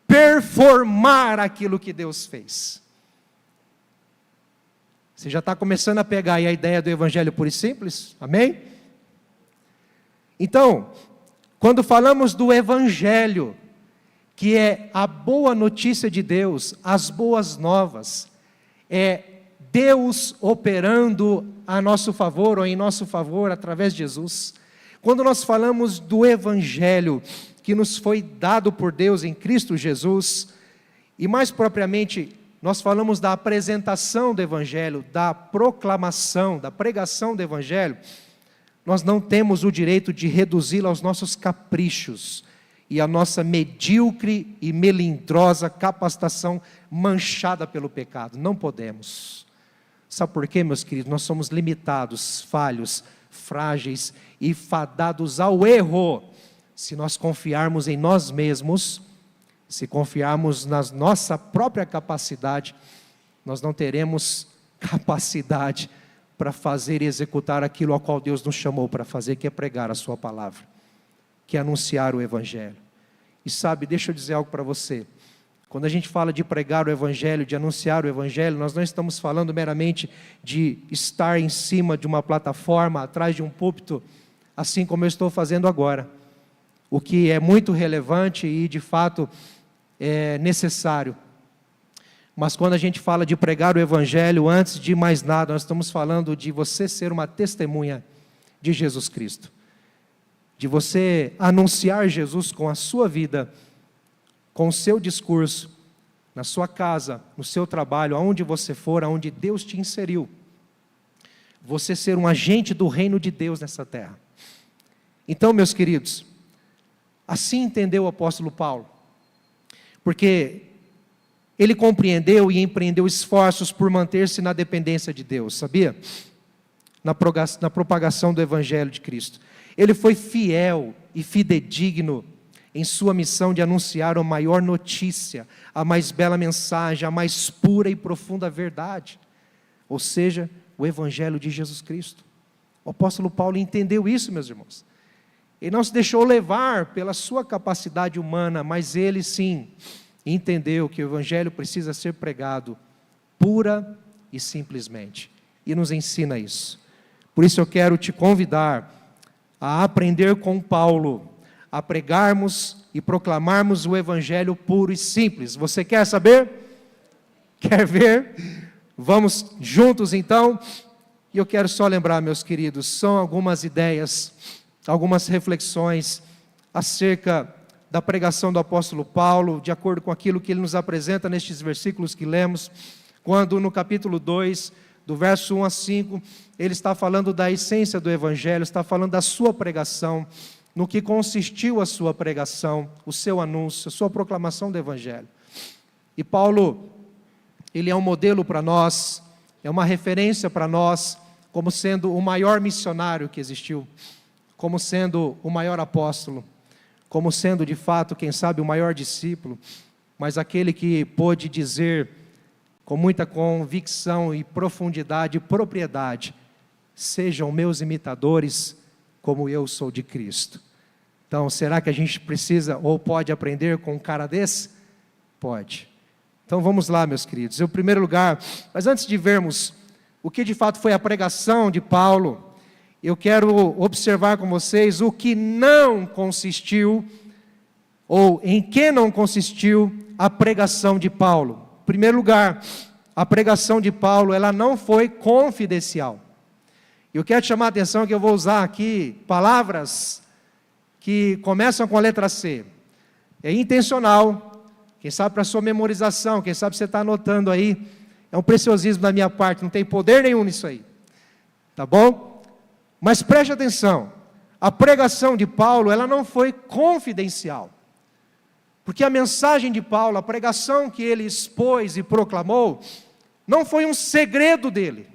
performar aquilo que Deus fez. Você já está começando a pegar aí a ideia do Evangelho puro e simples? Amém? Então, quando falamos do Evangelho, que é a boa notícia de Deus, as boas novas, é Deus operando a nosso favor, ou em nosso favor, através de Jesus. Quando nós falamos do Evangelho, que nos foi dado por Deus em Cristo Jesus, e mais propriamente, nós falamos da apresentação do Evangelho, da proclamação, da pregação do Evangelho, nós não temos o direito de reduzi-lo aos nossos caprichos, e a nossa medíocre e melindrosa capacitação manchada pelo pecado. Não podemos. Sabe por quê, meus queridos? Nós somos limitados, falhos, frágeis e fadados ao erro. Se nós confiarmos em nós mesmos, se confiarmos na nossa própria capacidade, nós não teremos capacidade para fazer e executar aquilo ao qual Deus nos chamou para fazer, que é pregar a sua palavra, que é anunciar o Evangelho. E sabe, deixa eu dizer algo para você. Quando a gente fala de pregar o Evangelho, de anunciar o Evangelho, nós não estamos falando meramente de estar em cima de uma plataforma, atrás de um púlpito, assim como eu estou fazendo agora. O que é muito relevante e, de fato, é necessário. Mas quando a gente fala de pregar o Evangelho, antes de mais nada, nós estamos falando de você ser uma testemunha de Jesus Cristo. De você anunciar Jesus com a sua vida, com o seu discurso, na sua casa, no seu trabalho, aonde você for, aonde Deus te inseriu, você ser um agente do reino de Deus nessa terra. Então, meus queridos, assim entendeu o apóstolo Paulo, porque ele compreendeu e empreendeu esforços por manter-se na dependência de Deus, sabia? Na propagação do Evangelho de Cristo. Ele foi fiel e fidedigno em sua missão de anunciar a maior notícia, a mais bela mensagem, a mais pura e profunda verdade, ou seja, o Evangelho de Jesus Cristo. O apóstolo Paulo entendeu isso, meus irmãos. Ele não se deixou levar pela sua capacidade humana, mas ele sim entendeu que o Evangelho precisa ser pregado pura e simplesmente, e nos ensina isso. Por isso eu quero te convidar a aprender com Paulo, a pregarmos e proclamarmos o Evangelho puro e simples. Você quer saber? Quer ver? Vamos juntos então? E eu quero só lembrar, meus queridos, são algumas ideias, algumas reflexões acerca da pregação do apóstolo Paulo, de acordo com aquilo que ele nos apresenta nestes versículos que lemos, quando no capítulo 2, do verso 1 a 5, ele está falando da essência do Evangelho, está falando da sua pregação, no que consistiu a sua pregação, o seu anúncio, a sua proclamação do Evangelho. E Paulo, ele é um modelo para nós, é uma referência para nós, como sendo o maior missionário que existiu, como sendo o maior apóstolo, como sendo de fato, quem sabe, o maior discípulo, mas aquele que pôde dizer com muita convicção e profundidade e propriedade: sejam meus imitadores como eu sou de Cristo. Então, será que a gente precisa ou pode aprender com um cara desse? Pode. Então vamos lá, meus queridos. Em primeiro lugar, mas antes de vermos o que de fato foi a pregação de Paulo, eu quero observar com vocês o que não consistiu, ou em que não consistiu a pregação de Paulo. Em primeiro lugar, a pregação de Paulo, ela não foi confidencial. Eu quero te chamar a atenção que eu vou usar aqui palavras que começam com a letra C. É intencional, quem sabe para sua memorização, quem sabe você está anotando aí, é um preciosismo da minha parte, não tem poder nenhum nisso aí. Tá bom? Mas preste atenção, a pregação de Paulo, ela não foi confidencial. Porque a mensagem de Paulo, a pregação que ele expôs e proclamou, não foi um segredo dele.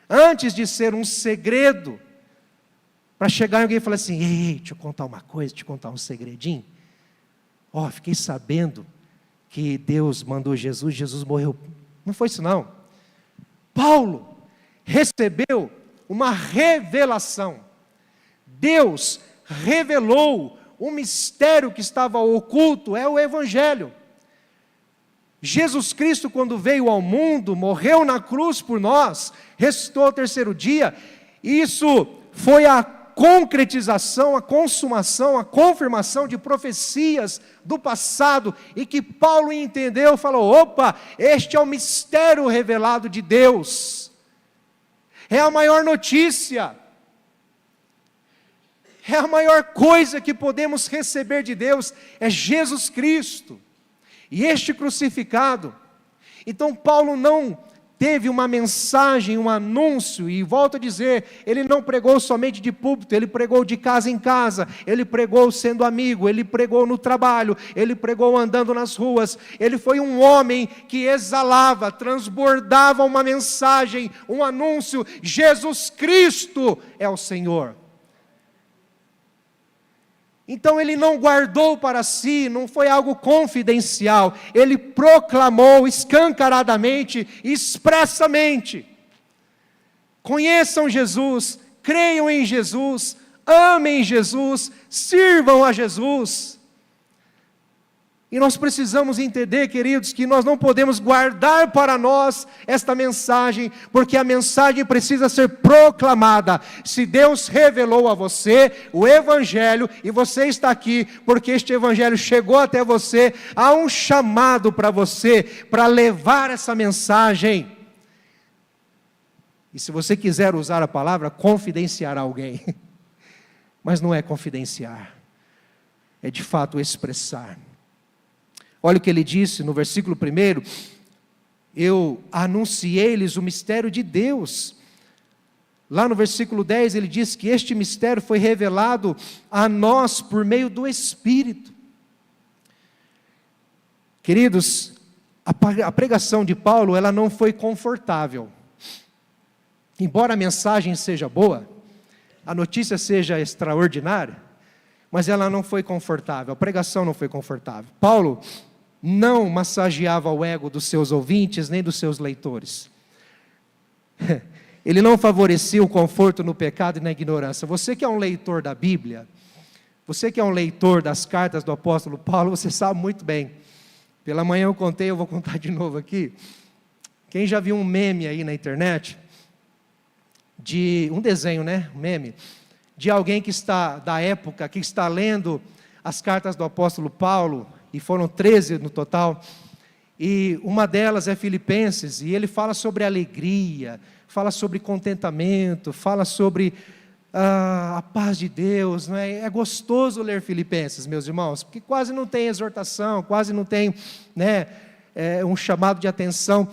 Antes de ser um segredo, para chegar alguém e falar assim: ei, deixa eu contar uma coisa, deixa eu contar um segredinho. Ó, fiquei sabendo que Deus mandou Jesus, Jesus morreu. Não foi isso não. Paulo recebeu uma revelação. Deus revelou um mistério que estava oculto, é o Evangelho. Jesus Cristo, quando veio ao mundo, morreu na cruz por nós, ressuscitou ao terceiro dia. Isso foi a concretização, a consumação, a confirmação de profecias do passado, e que Paulo entendeu, falou: opa, este é o mistério revelado de Deus. É a maior notícia, é a maior coisa que podemos receber de Deus, é Jesus Cristo, e este crucificado. Então Paulo não teve uma mensagem, um anúncio, e volto a dizer, ele não pregou somente de púlpito, ele pregou de casa em casa, ele pregou sendo amigo, ele pregou no trabalho, ele pregou andando nas ruas. Ele foi um homem que exalava, transbordava uma mensagem, um anúncio: Jesus Cristo é o Senhor. Então ele não guardou para si, não foi algo confidencial, ele proclamou escancaradamente, expressamente: conheçam Jesus, creiam em Jesus, amem Jesus, sirvam a Jesus. E nós precisamos entender, queridos, que nós não podemos guardar para nós esta mensagem, porque a mensagem precisa ser proclamada. Se Deus revelou a você o Evangelho, e você está aqui porque este Evangelho chegou até você, há um chamado para você, para levar essa mensagem. E se você quiser usar a palavra, confidenciar alguém. Mas não é confidenciar, é de fato expressar. Olha o que ele disse no versículo 1: eu anunciei-lhes o mistério de Deus. Lá no versículo 10 ele diz que este mistério foi revelado a nós por meio do Espírito. Queridos, a pregação de Paulo, ela não foi confortável. Embora a mensagem seja boa, a notícia seja extraordinária, mas ela não foi confortável, a pregação não foi confortável. Paulo não massageava o ego dos seus ouvintes, nem dos seus leitores. Ele não favorecia o conforto no pecado e na ignorância. Você que é um leitor da Bíblia, você que é um leitor das cartas do apóstolo Paulo, você sabe muito bem. Pela manhã eu contei, eu vou contar de novo aqui. Quem já viu um meme aí na internet, de um desenho, né, um meme, de alguém que está, da época, que está lendo as cartas do apóstolo Paulo, e foram 13 no total, e uma delas é Filipenses, e ele fala sobre alegria, fala sobre contentamento, fala sobre a paz de Deus, não é? É gostoso ler Filipenses, meus irmãos, porque quase não tem exortação, quase não tem, né, um chamado de atenção.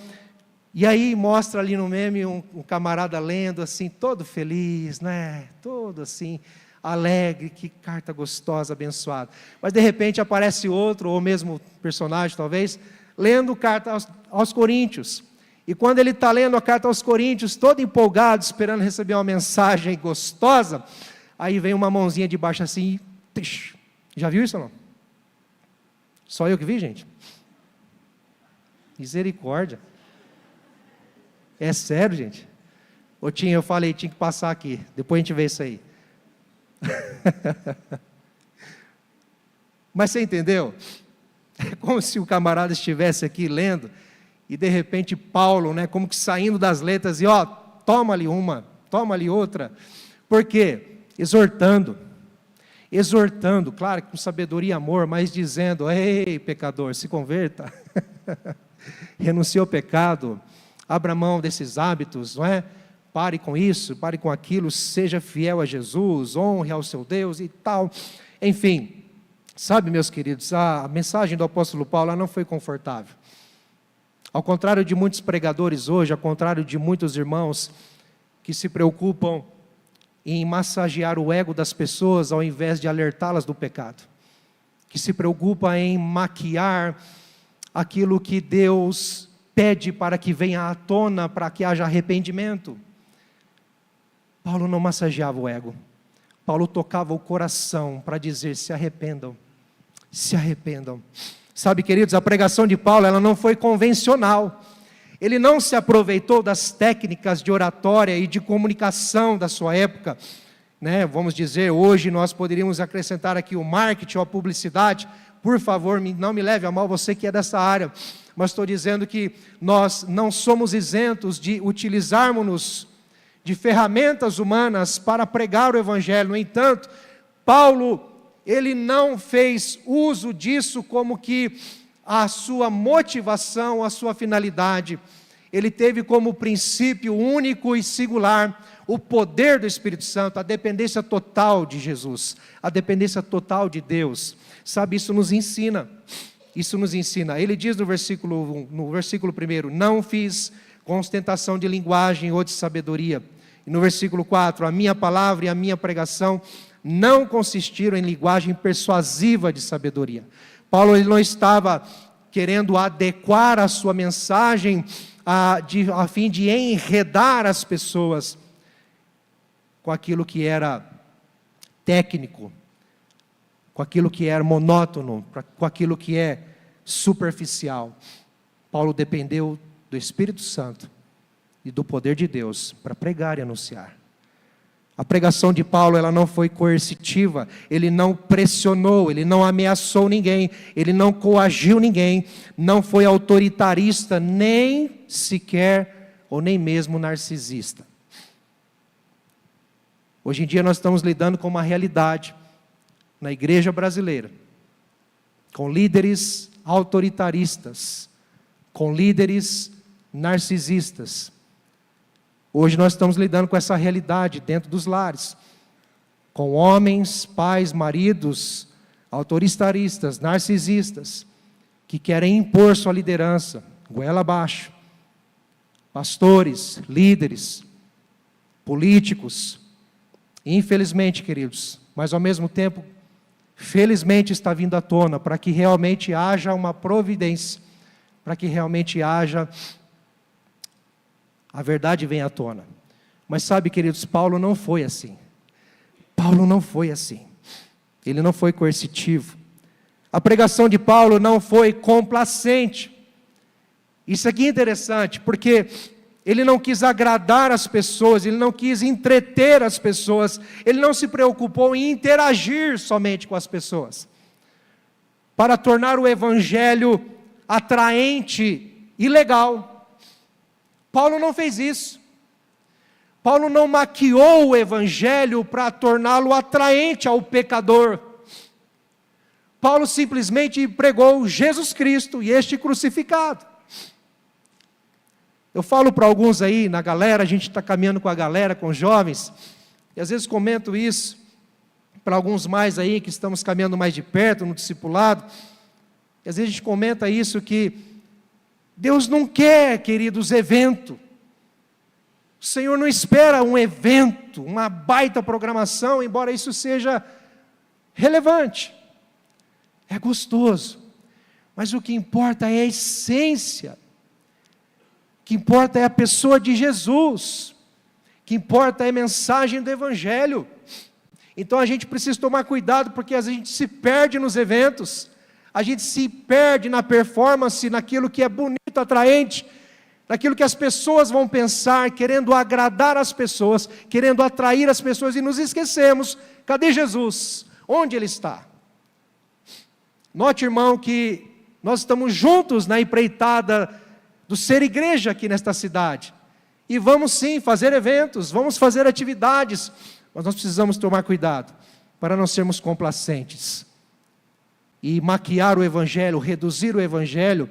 E aí mostra ali no meme um camarada lendo assim, todo feliz, né? Todo assim, alegre, que carta gostosa, abençoada. Mas de repente aparece outro, ou mesmo personagem talvez, lendo carta aos Coríntios. E quando ele está lendo a carta aos Coríntios, todo empolgado, esperando receber uma mensagem gostosa, aí vem uma mãozinha de baixo assim, e... já viu isso ou não? Só eu que vi, gente? Misericórdia. É sério, gente? Ô Tim, eu falei, tinha que passar aqui, depois a gente vê isso aí. Mas você entendeu? É como se o camarada estivesse aqui lendo, e de repente Paulo, né, como que saindo das letras, e ó, toma ali uma, toma ali outra. Por quê? Exortando, claro, com sabedoria e amor, mas dizendo, ei, pecador, se converta, renuncie ao pecado, abra mão desses hábitos, não é? Pare com isso, pare com aquilo, seja fiel a Jesus, honre ao seu Deus e tal. Enfim, sabe, meus queridos, a mensagem do apóstolo Paulo, ela não foi confortável. Ao contrário de muitos pregadores hoje, ao contrário de muitos irmãos que se preocupam em massagear o ego das pessoas ao invés de alertá-las do pecado, que se preocupa em maquiar aquilo que Deus pede para que venha à tona, para que haja arrependimento. Paulo não massageava o ego. Paulo tocava o coração para dizer, se arrependam, se arrependam. Sabe, queridos, a pregação de Paulo, ela não foi convencional. Ele não se aproveitou das técnicas de oratória e de comunicação da sua época, né? Vamos dizer, hoje nós poderíamos acrescentar aqui o marketing ou a publicidade. Por favor, não me leve a mal, você que é dessa área, mas estou dizendo que nós não somos isentos de utilizarmos-nos de ferramentas humanas para pregar o Evangelho. No entanto, Paulo, ele não fez uso disso como que a sua motivação, a sua finalidade. Ele teve como princípio único e singular o poder do Espírito Santo, a dependência total de Jesus, a dependência total de Deus. Sabe, isso nos ensina. Isso nos ensina. Ele diz no versículo 1, não fiz com ostentação de linguagem ou de sabedoria. E no versículo 4, a minha palavra e a minha pregação não consistiram em linguagem persuasiva de sabedoria. Paulo, ele não estava querendo adequar a sua mensagem a fim de enredar as pessoas com aquilo que era técnico, com aquilo que era monótono, com aquilo que é superficial. Paulo dependeu do Espírito Santo e do poder de Deus para pregar e anunciar. A pregação de Paulo, ela não foi coercitiva, ele não pressionou, ele não ameaçou ninguém, ele não coagiu ninguém, não foi autoritarista, nem sequer, ou nem mesmo narcisista. Hoje em dia nós estamos lidando com uma realidade na igreja brasileira, com líderes autoritaristas, com líderes narcisistas. Hoje nós estamos lidando com essa realidade dentro dos lares, com homens, pais, maridos, autoritaristas, narcisistas, que querem impor sua liderança, goela abaixo. Pastores, líderes, políticos. Infelizmente, queridos, mas ao mesmo tempo, felizmente está vindo à tona, para que realmente haja uma providência, para que realmente haja, a verdade venha à tona. Mas sabe, queridos, Paulo não foi assim. Paulo não foi assim. Ele não foi coercitivo. A pregação de Paulo não foi complacente. Isso aqui é interessante, porque ele não quis agradar as pessoas, ele não quis entreter as pessoas, ele não se preocupou em interagir somente com as pessoas, para tornar o evangelho atraente e legal. Paulo não fez isso. Paulo não maquiou o evangelho para torná-lo atraente ao pecador. Paulo simplesmente pregou Jesus Cristo e este crucificado. Eu falo para alguns aí na galera, a gente está caminhando com a galera, com os jovens, e às vezes comento isso para alguns mais aí que estamos caminhando mais de perto no discipulado, e às vezes a gente comenta isso, que Deus não quer, queridos, evento. O Senhor não espera um evento, uma baita programação, embora isso seja relevante, é gostoso, mas o que importa é a essência. O que importa é a pessoa de Jesus, o que importa é a mensagem do Evangelho. Então a gente precisa tomar cuidado, porque às vezes a gente se perde nos eventos, a gente se perde na performance, naquilo que é bonito, atraente, naquilo que as pessoas vão pensar, querendo agradar as pessoas, querendo atrair as pessoas, e nos esquecemos, cadê Jesus? Onde Ele está? Note, irmão, que nós estamos juntos na empreitada do ser igreja aqui nesta cidade, e vamos sim fazer eventos, vamos fazer atividades, mas nós precisamos tomar cuidado, para não sermos complacentes, e maquiar o Evangelho, reduzir o Evangelho,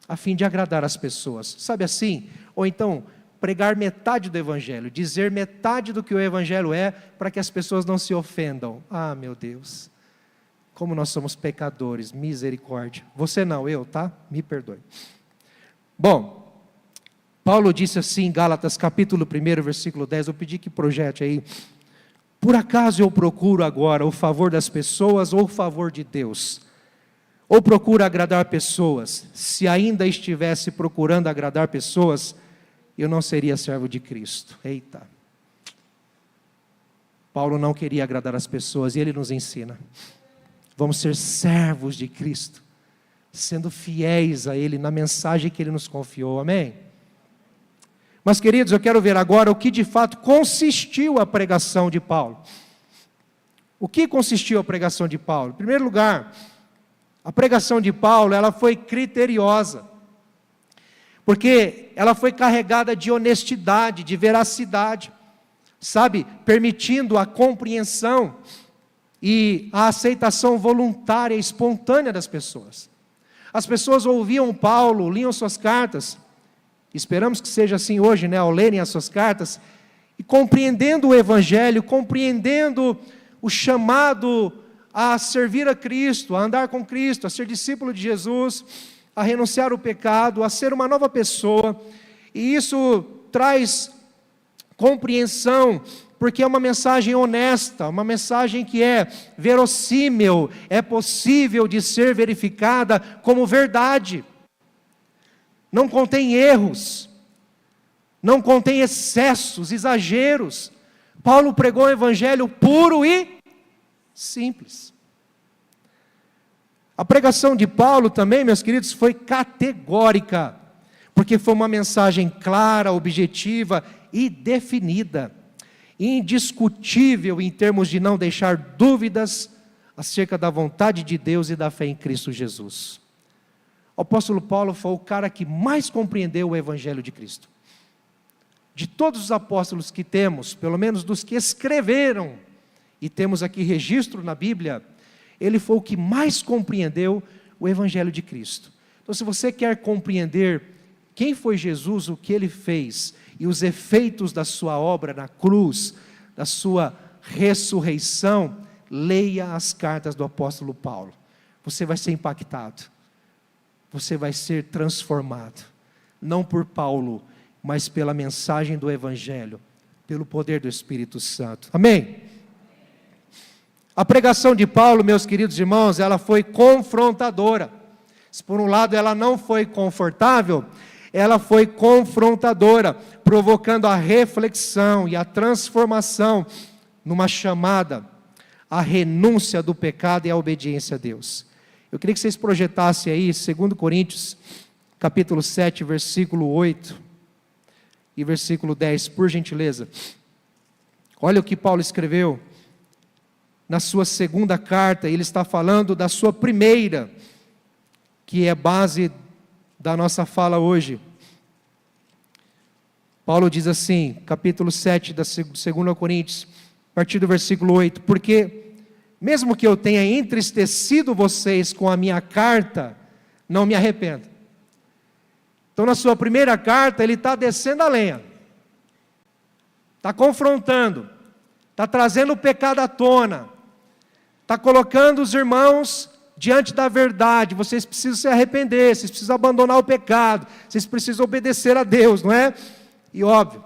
a fim de agradar as pessoas, sabe assim? Ou então, pregar metade do Evangelho, dizer metade do que o Evangelho é, para que as pessoas não se ofendam. Ah, meu Deus, como nós somos pecadores, misericórdia. Você não, eu, tá? Me perdoe. Bom, Paulo disse assim em Gálatas capítulo 1, versículo 10, eu pedi que projete aí: por acaso eu procuro agora o favor das pessoas ou o favor de Deus? Ou procuro agradar pessoas? Se ainda estivesse procurando agradar pessoas, eu não seria servo de Cristo. Eita! Paulo não queria agradar as pessoas, e ele nos ensina: vamos ser servos de Cristo, sendo fiéis a Ele, na mensagem que Ele nos confiou, amém? Mas, queridos, eu quero ver agora o que de fato consistiu a pregação de Paulo. O que consistiu a pregação de Paulo? Em primeiro lugar, a pregação de Paulo, ela foi criteriosa, porque ela foi carregada de honestidade, de veracidade, sabe, permitindo a compreensão e a aceitação voluntária e espontânea das pessoas. As pessoas ouviam Paulo, liam suas cartas, esperamos que seja assim hoje, né, ao lerem as suas cartas, e compreendendo o Evangelho, compreendendo o chamado a servir a Cristo, a andar com Cristo, a ser discípulo de Jesus, a renunciar ao pecado, a ser uma nova pessoa, e isso traz compreensão, porque é uma mensagem honesta, uma mensagem que é verossímil, é possível de ser verificada como verdade, não contém erros, não contém excessos, exageros. Paulo pregou o Evangelho puro e simples. A pregação de Paulo também, meus queridos, foi categórica, porque foi uma mensagem clara, objetiva e definida, indiscutível em termos de não deixar dúvidas acerca da vontade de Deus e da fé em Cristo Jesus. O apóstolo Paulo foi o cara que mais compreendeu o Evangelho de Cristo. De todos os apóstolos que temos, pelo menos dos que escreveram, e temos aqui registro na Bíblia, ele foi o que mais compreendeu o Evangelho de Cristo. Então, se você quer compreender quem foi Jesus, o que Ele fez, e os efeitos da sua obra na cruz, da sua ressurreição, leia as cartas do apóstolo Paulo. Você vai ser impactado. você vai ser transformado. Não por Paulo, mas pela mensagem do Evangelho, pelo poder do Espírito Santo. Amém? A pregação de Paulo, meus queridos irmãos, ela foi confrontadora. Se por um lado ela não foi confortável, ela foi confrontadora, provocando a reflexão e a transformação numa chamada à renúncia do pecado e à obediência a Deus. Eu queria que vocês projetassem aí 2 Coríntios, capítulo 7, versículo 8 e versículo 10, por gentileza. Olha o que Paulo escreveu na sua segunda carta. Ele está falando da sua primeira, que é base da nossa fala hoje. Paulo diz assim, capítulo 7 da 2 Coríntios, a partir do versículo 8, porque mesmo que eu tenha entristecido vocês com a minha carta, não me arrependo. Então na sua primeira carta ele está descendo a lenha, está confrontando, está trazendo o pecado à tona, está colocando os irmãos diante da verdade. Vocês precisam se arrepender, vocês precisam abandonar o pecado, vocês precisam obedecer a Deus, não é? E óbvio,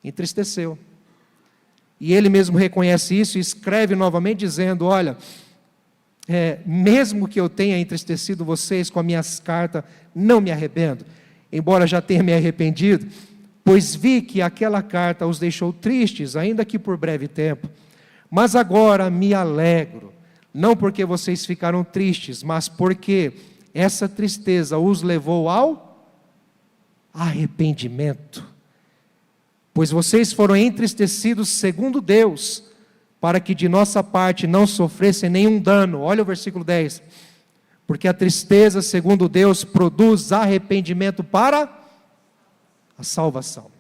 entristeceu. E ele mesmo reconhece isso e escreve novamente dizendo, olha, mesmo que eu tenha entristecido vocês com as minhas cartas, não me arrependo, embora já tenha me arrependido, pois vi que aquela carta os deixou tristes, ainda que por breve tempo. Mas agora me alegro, não porque vocês ficaram tristes, mas porque essa tristeza os levou ao arrependimento. Pois vocês foram entristecidos segundo Deus, para que de nossa parte não sofressem nenhum dano. Olha o versículo 10. Porque a tristeza, segundo Deus, produz arrependimento para a salvação.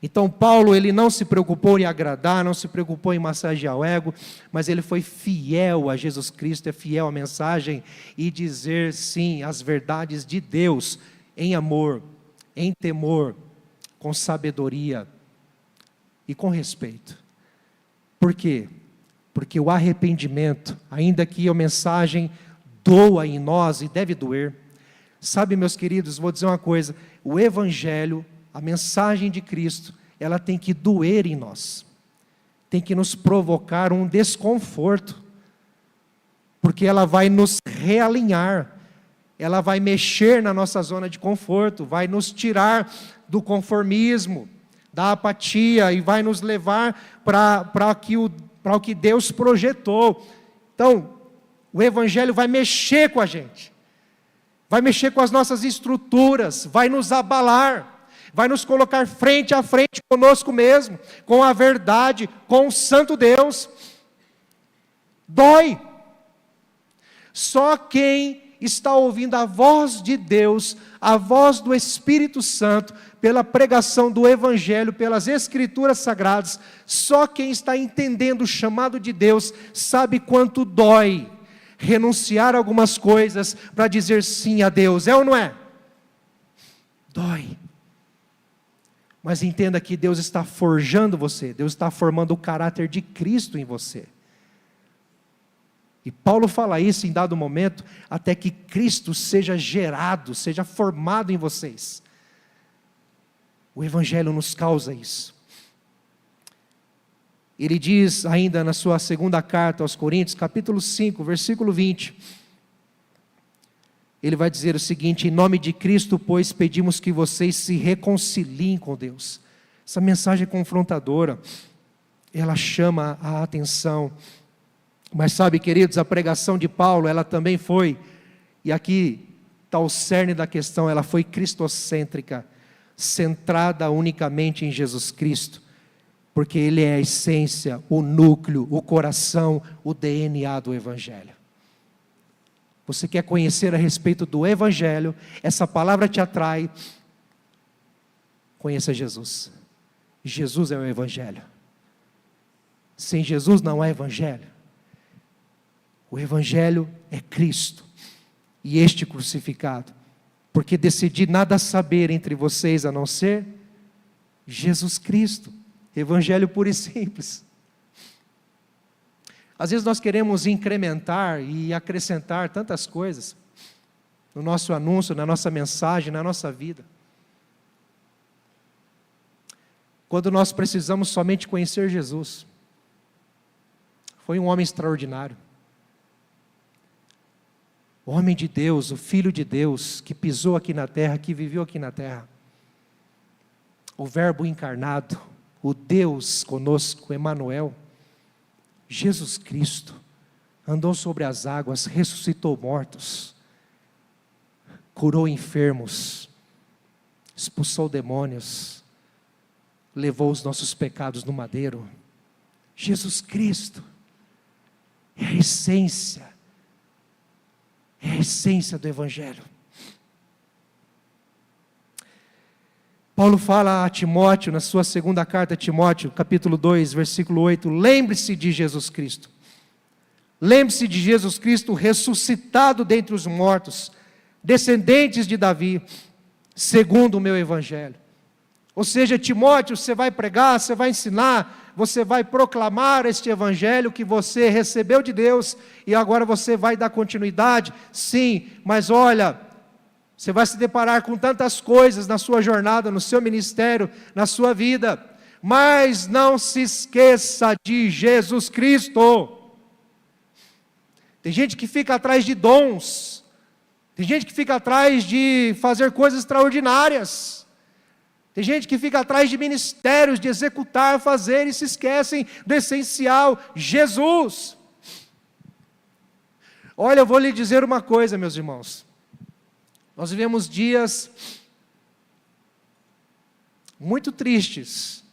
Então Paulo, ele não se preocupou em agradar, não se preocupou em massagear o ego, mas ele foi fiel a Jesus Cristo, é fiel à mensagem, e dizer sim às verdades de Deus, em amor, em temor, com sabedoria e com respeito. Por quê? Porque o arrependimento, ainda que a mensagem doa em nós e deve doer. Sabe, meus queridos, vou dizer uma coisa, o Evangelho, a mensagem de Cristo, ela tem que doer em nós, tem que nos provocar um desconforto, porque ela vai nos realinhar, ela vai mexer na nossa zona de conforto, vai nos tirar do conformismo, da apatia, e vai nos levar para o que Deus projetou. Então, o Evangelho vai mexer com a gente, vai mexer com as nossas estruturas, vai nos abalar, vai nos colocar frente a frente conosco mesmo, com a verdade, com o santo Deus. Dói. Só quem está ouvindo a voz de Deus, a voz do Espírito Santo, pela pregação do Evangelho, pelas Escrituras Sagradas, só quem está entendendo o chamado de Deus, sabe quanto dói renunciar a algumas coisas para dizer sim a Deus, é ou não é? Dói. Mas entenda que Deus está forjando você, Deus está formando o caráter de Cristo em você. E Paulo fala isso em dado momento, até que Cristo seja gerado, seja formado em vocês. O Evangelho nos causa isso. Ele diz ainda na sua segunda carta aos Coríntios, capítulo 5, versículo 20. Ele vai dizer o seguinte: em nome de Cristo, pois, pedimos que vocês se reconciliem com Deus. Essa mensagem é confrontadora, ela chama a atenção. Mas sabe, queridos, a pregação de Paulo, ela também foi, e aqui está o cerne da questão, ela foi cristocêntrica, centrada unicamente em Jesus Cristo, porque Ele é a essência, o núcleo, o coração, o DNA do Evangelho. Você quer conhecer a respeito do Evangelho, essa palavra te atrai, conheça Jesus. Jesus é o Evangelho. Sem Jesus não há Evangelho. O Evangelho é Cristo, e este crucificado, porque decidi nada saber entre vocês a não ser Jesus Cristo, Evangelho puro e simples. Às vezes nós queremos incrementar e acrescentar tantas coisas, no nosso anúncio, na nossa mensagem, na nossa vida. Quando nós precisamos somente conhecer Jesus. Foi um homem extraordinário. O homem de Deus, o Filho de Deus, que pisou aqui na terra, que viveu aqui na terra. O Verbo encarnado, o Deus conosco, Emanuel, Jesus Cristo, andou sobre as águas, ressuscitou mortos, curou enfermos, expulsou demônios, levou os nossos pecados no madeiro. Jesus Cristo é a essência do Evangelho. Paulo fala a Timóteo, na sua segunda carta a Timóteo, capítulo 2, versículo 8, lembre-se de Jesus Cristo. Lembre-se de Jesus Cristo ressuscitado dentre os mortos, descendentes de Davi, segundo o meu Evangelho. Ou seja, Timóteo, você vai pregar, você vai ensinar, você vai proclamar este Evangelho que você recebeu de Deus, e agora você vai dar continuidade, sim, mas olha, você vai se deparar com tantas coisas na sua jornada, no seu ministério, na sua vida, mas não se esqueça de Jesus Cristo. Tem gente que fica atrás de dons, tem gente que fica atrás de fazer coisas extraordinárias, tem gente que fica atrás de ministérios, de executar, fazer, e se esquecem do essencial, Jesus. Olha, eu vou lhe dizer uma coisa, meus irmãos. Nós vivemos dias muito tristes,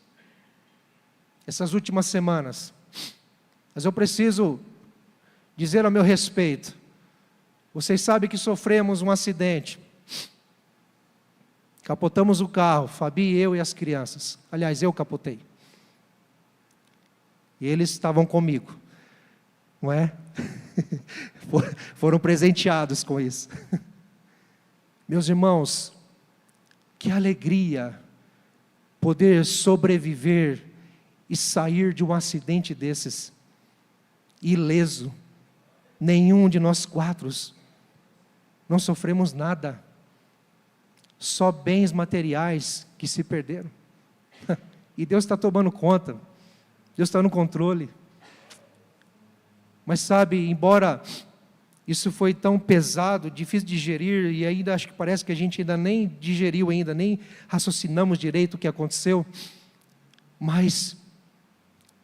essas últimas semanas. Mas eu preciso dizer ao meu respeito. Vocês sabem que sofremos um acidente. Capotamos o carro, Fabi, eu e as crianças. Aliás, eu capotei. E eles estavam comigo. Não é? Foram presenteados com isso. Meus irmãos, que alegria poder sobreviver e sair de um acidente desses, ileso. Nenhum de nós quatro não sofremos nada. Só bens materiais que se perderam. E Deus está tomando conta. Deus está no controle. Mas sabe, embora isso foi tão pesado, difícil de digerir, e ainda acho que parece que a gente ainda nem digeriu ainda, nem raciocinamos direito o que aconteceu, mas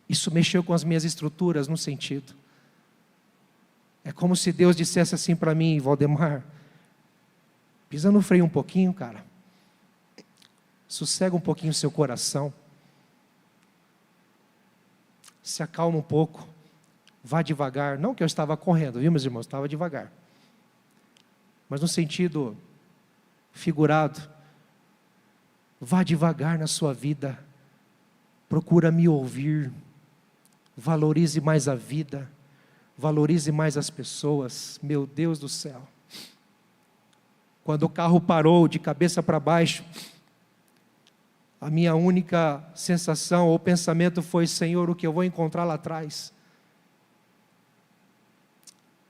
isso mexeu com as minhas estruturas, no sentido. É como se Deus dissesse assim para mim, Valdemar, pisa no freio um pouquinho, cara. Sossega um pouquinho o seu coração. Se acalma um pouco. Vá devagar. Não que eu estava correndo, viu, meus irmãos? Estava devagar. Mas no sentido figurado. Vá devagar na sua vida. Procura me ouvir. Valorize mais a vida. Valorize mais as pessoas. Meu Deus do céu. Quando o carro parou de cabeça para baixo, a minha única sensação ou pensamento foi, Senhor, o que eu vou encontrar lá atrás?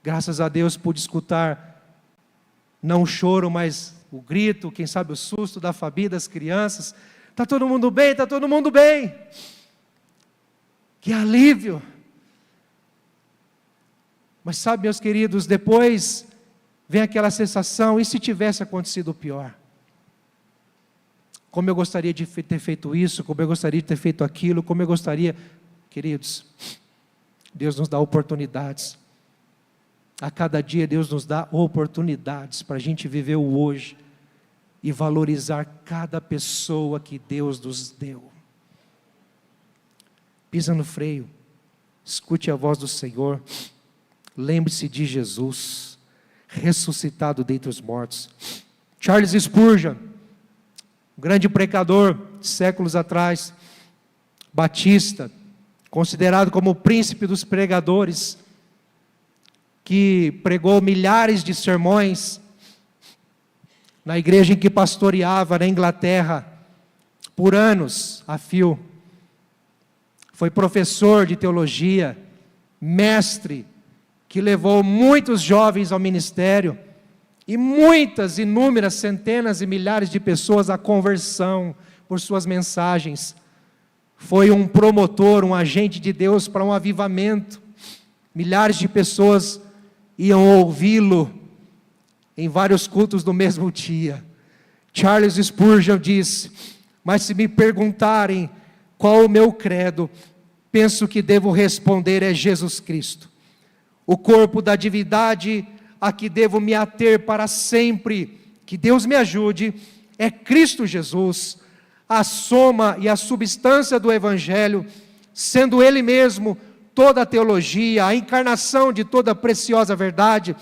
Graças a Deus pude escutar, não o choro, mas o grito, quem sabe o susto da Fabi, das crianças. Está todo mundo bem? Está todo mundo bem? Que alívio! Mas sabe, meus queridos, depois vem aquela sensação, e se tivesse acontecido o pior? Como eu gostaria de ter feito isso, como eu gostaria de ter feito aquilo, como eu gostaria... Queridos, Deus nos dá oportunidades. A cada dia Deus nos dá oportunidades para a gente viver o hoje e valorizar cada pessoa que Deus nos deu. Pisa no freio, escute a voz do Senhor, lembre-se de Jesus, ressuscitado dentre os mortos. Charles Spurgeon, grande pregador, séculos atrás, batista, considerado como o príncipe dos pregadores, que pregou milhares de sermões na igreja em que pastoreava na Inglaterra, por anos a fio. Foi professor de teologia, mestre, que levou muitos jovens ao ministério, e muitas, inúmeras, centenas e milhares de pessoas à conversão por suas mensagens. Foi um promotor, um agente de Deus para um avivamento. Milhares de pessoas iam ouvi-lo em vários cultos no mesmo dia. Charles Spurgeon disse: mas se me perguntarem qual o meu credo, penso que devo responder é Jesus Cristo, o corpo da divindade a que devo me ater para sempre. Que Deus me ajude. É Cristo Jesus, a soma e a substância do Evangelho, sendo Ele mesmo toda a teologia, a encarnação de toda a preciosa verdade,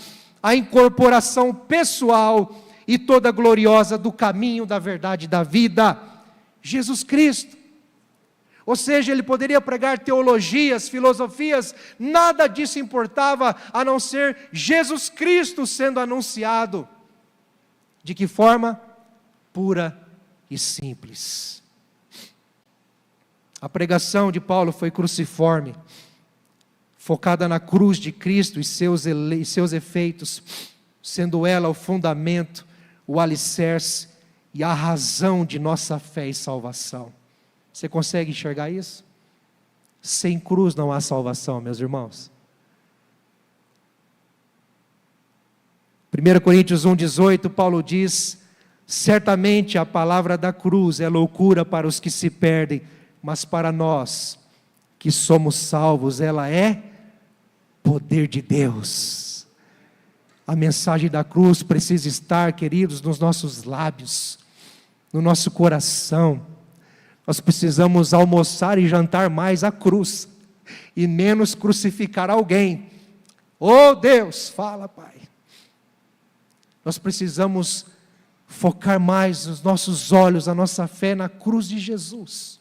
a incorporação pessoal e toda gloriosa do caminho, da verdade e da vida, Jesus Cristo. Ou seja, ele poderia pregar teologias, filosofias, nada disso importava, a não ser Jesus Cristo sendo anunciado. De que forma? Pura e simples. A pregação de Paulo foi cruciforme, focada na cruz de Cristo e seus efeitos, sendo ela o fundamento, o alicerce e a razão de nossa fé e salvação. Você consegue enxergar isso? Sem cruz não há salvação, meus irmãos. 1 Coríntios 1,18, Paulo diz: certamente a palavra da cruz é loucura para os que se perdem, mas para nós que somos salvos, ela é poder de Deus. A mensagem da cruz precisa estar, queridos, nos nossos lábios, no nosso coração. Nós precisamos almoçar e jantar mais a cruz, e menos crucificar alguém. Oh Deus, fala, Pai. Nós precisamos focar mais os nossos olhos, a nossa fé na cruz de Jesus.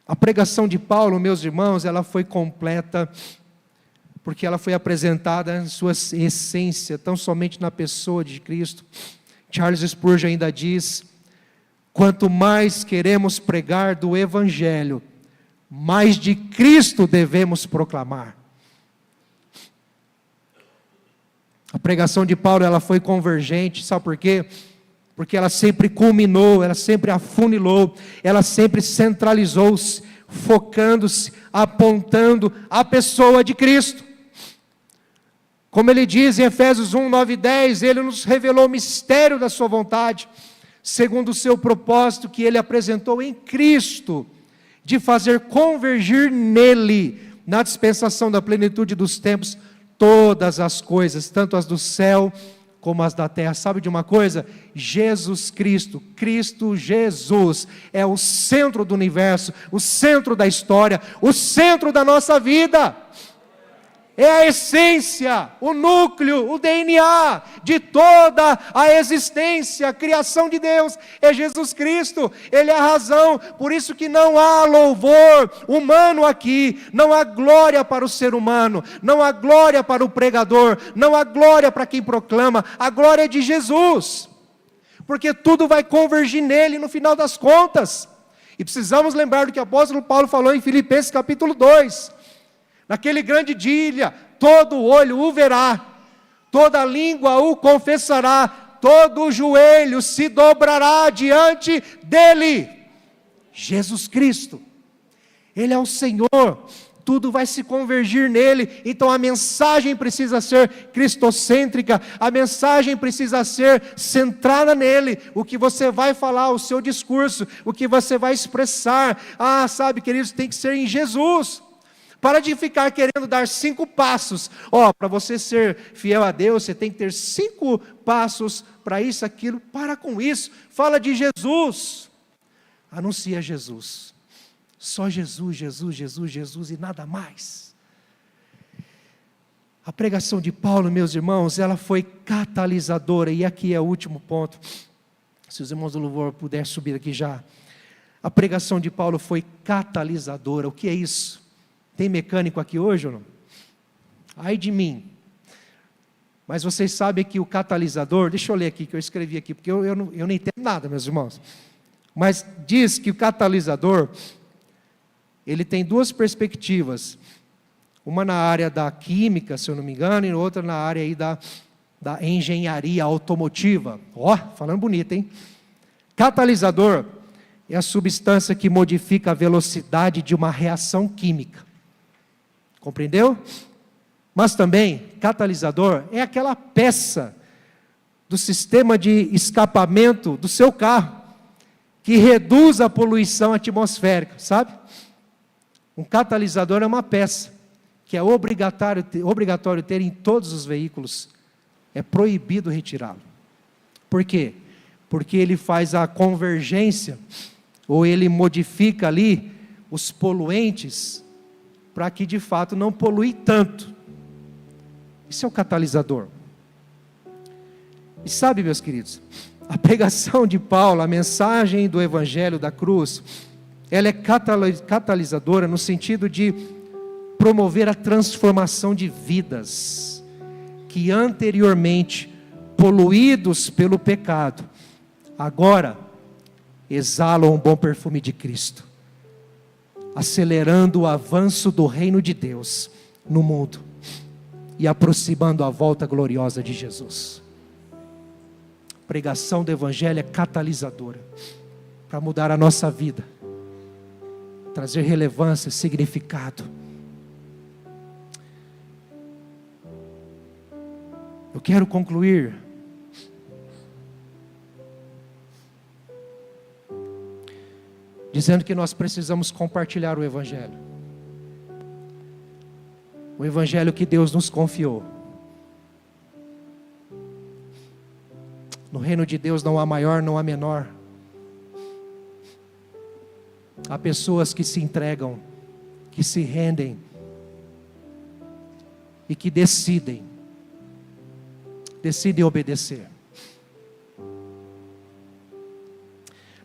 A pregação de Paulo, meus irmãos, ela foi completa, porque ela foi apresentada em sua essência, tão somente na pessoa de Cristo. Charles Spurgeon ainda diz: quanto mais queremos pregar do Evangelho, mais de Cristo devemos proclamar. A pregação de Paulo, ela foi convergente, sabe por quê? Porque ela sempre culminou, ela sempre afunilou, ela sempre centralizou-se, focando-se, apontando a pessoa de Cristo. Como ele diz em Efésios 1, 9 e 10, ele nos revelou o mistério da sua vontade, segundo o seu propósito que ele apresentou em Cristo, de fazer convergir nele, na dispensação da plenitude dos tempos, todas as coisas, tanto as do céu como as da terra. Sabe de uma coisa? Jesus Cristo, Cristo Jesus, é o centro do universo, o centro da história, o centro da nossa vida. É a essência, o núcleo, o DNA de toda a existência, a criação de Deus, é Jesus Cristo. Ele é a razão, por isso que não há louvor humano aqui, não há glória para o ser humano, não há glória para o pregador, não há glória para quem proclama, a glória é de Jesus, porque tudo vai convergir nele no final das contas. E precisamos lembrar do que o apóstolo Paulo falou em Filipenses capítulo 2, naquele grande dia, todo olho o verá, toda língua o confessará, todo joelho se dobrará diante dele. Jesus Cristo, Ele é o Senhor, tudo vai se convergir nele. Então a mensagem precisa ser cristocêntrica, a mensagem precisa ser centrada nele. O que você vai falar, o seu discurso, o que você vai expressar, sabe, queridos, tem que ser em Jesus. Para de ficar querendo dar 5 passos. Para você ser fiel a Deus, você tem que ter 5 passos para isso, aquilo. Para com isso. Fala de Jesus. Anuncia Jesus. Só Jesus, Jesus, Jesus, Jesus e nada mais. A pregação de Paulo, meus irmãos, ela foi catalisadora. E aqui é o último ponto. Se os irmãos do louvor puderem subir aqui já. A pregação de Paulo foi catalisadora. O que é isso? Tem mecânico aqui hoje ou não? Ai de mim. Mas vocês sabem que o catalisador, deixa eu ler aqui, que eu escrevi aqui, porque eu não entendo nada, meus irmãos. Mas diz que o catalisador, ele tem 2 perspectivas. Uma na área da química, se eu não me engano, e outra na área aí da da engenharia automotiva. Ó, falando bonito, hein? Catalisador é a substância que modifica a velocidade de uma reação química. Compreendeu? Mas também, catalisador é aquela peça do sistema de escapamento do seu carro, que reduz a poluição atmosférica, sabe? Um catalisador é uma peça que é obrigatório ter em todos os veículos. É proibido retirá-lo. Por quê? Porque ele faz a convergência, ou ele modifica ali os poluentes, para que de fato não polui tanto. Isso é o catalisador. E sabe, meus queridos, a pregação de Paulo, a mensagem do Evangelho da cruz, ela é catalisadora no sentido de promover a transformação de vidas que anteriormente, poluídos pelo pecado, agora exalam um bom perfume de Cristo, acelerando o avanço do reino de Deus no mundo e aproximando a volta gloriosa de Jesus. A pregação do Evangelho é catalisadora para mudar a nossa vida, trazer relevância, significado. Eu quero concluir dizendo que nós precisamos compartilhar o Evangelho. O Evangelho que Deus nos confiou. No reino de Deus não há maior, não há menor. Há pessoas que se entregam, que se rendem e que decidem obedecer.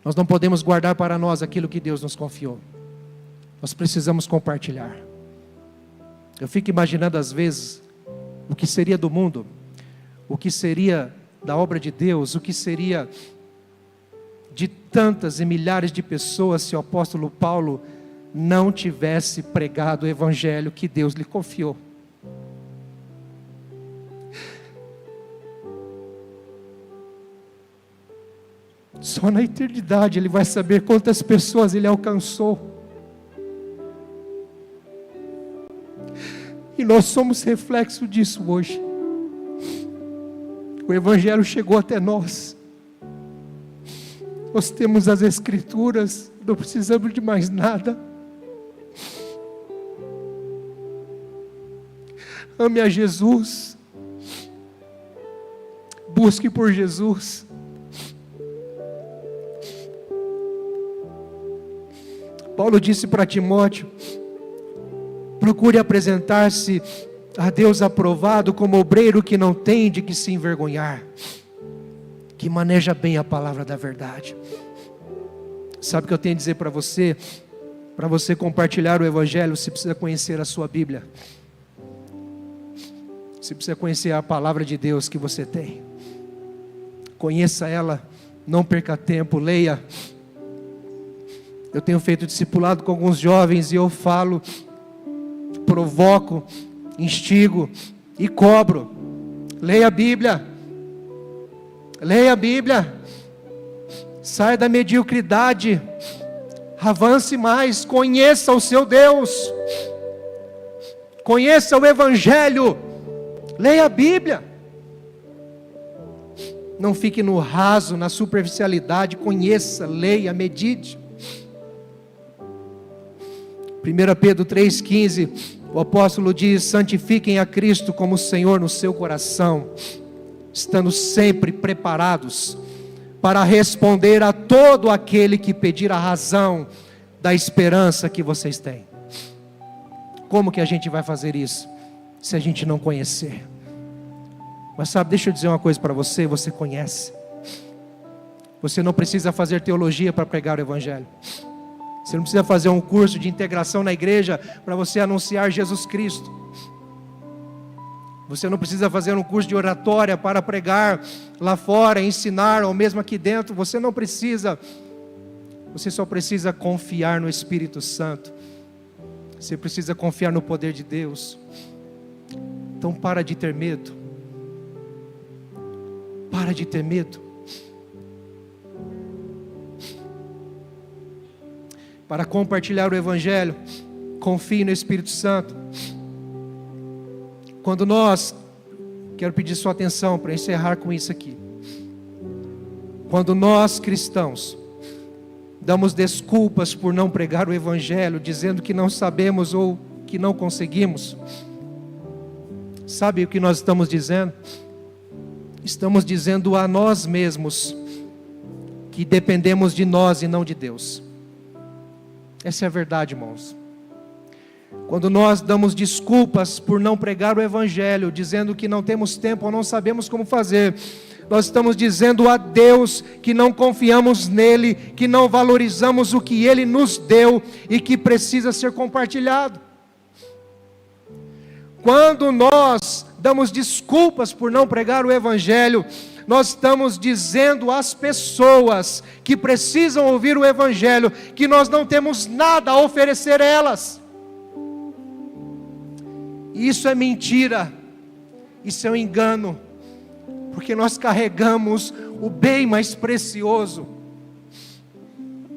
Nós não podemos guardar para nós aquilo que Deus nos confiou. Nós precisamos compartilhar. Eu fico imaginando às vezes o que seria do mundo, o que seria da obra de Deus, o que seria de tantas e milhares de pessoas se o apóstolo Paulo não tivesse pregado o Evangelho que Deus lhe confiou. Só na eternidade ele vai saber quantas pessoas ele alcançou. E nós somos reflexo disso hoje. O Evangelho chegou até nós. Nós temos as Escrituras, não precisamos de mais nada. Ame a Jesus. Busque por Jesus. Paulo disse para Timóteo: procure apresentar-se a Deus aprovado como obreiro que não tem de que se envergonhar, que maneja bem a palavra da verdade. Sabe o que eu tenho a dizer para você? Para você compartilhar o Evangelho, você precisa conhecer a sua Bíblia. Você precisa conhecer a palavra de Deus que você tem. Conheça ela, não perca tempo, leia. Eu tenho feito discipulado com alguns jovens e eu falo, provoco, instigo e cobro. Leia a Bíblia. Leia a Bíblia. Saia da mediocridade. Avance mais. Conheça o seu Deus. Conheça o Evangelho. Leia a Bíblia. Não fique no raso, na superficialidade. Conheça, leia, medite. 1 Pedro 3,15, o apóstolo diz: santifiquem a Cristo como Senhor no seu coração, estando sempre preparados para responder a todo aquele que pedir a razão da esperança que vocês têm. Como que a gente vai fazer isso, se a gente não conhecer? Mas sabe, deixa eu dizer uma coisa para você, você conhece. Você não precisa fazer teologia para pregar o Evangelho. Você não precisa fazer um curso de integração na igreja para você anunciar Jesus Cristo. Você não precisa fazer um curso de oratória para pregar lá fora, ensinar, ou mesmo aqui dentro. Você não precisa. Você só precisa confiar no Espírito Santo. Você precisa confiar no poder de Deus. Então para de ter medo. Para de ter medo. Para compartilhar o Evangelho, confie no Espírito Santo. Quando nós, quero pedir sua atenção para encerrar com isso aqui. Quando nós cristãos damos desculpas por não pregar o Evangelho, dizendo que não sabemos ou que não conseguimos, sabe o que nós estamos dizendo? Estamos dizendo a nós mesmos que dependemos de nós e não de Deus. Essa é a verdade, irmãos. Quando nós damos desculpas por não pregar o Evangelho, dizendo que não temos tempo ou não sabemos como fazer, nós estamos dizendo a Deus que não confiamos nele, que não valorizamos o que ele nos deu e que precisa ser compartilhado. Quando nós damos desculpas por não pregar o Evangelho, nós estamos dizendo às pessoas que precisam ouvir o Evangelho, que nós não temos nada a oferecer a elas. Isso é mentira, isso é um engano, porque nós carregamos o bem mais precioso.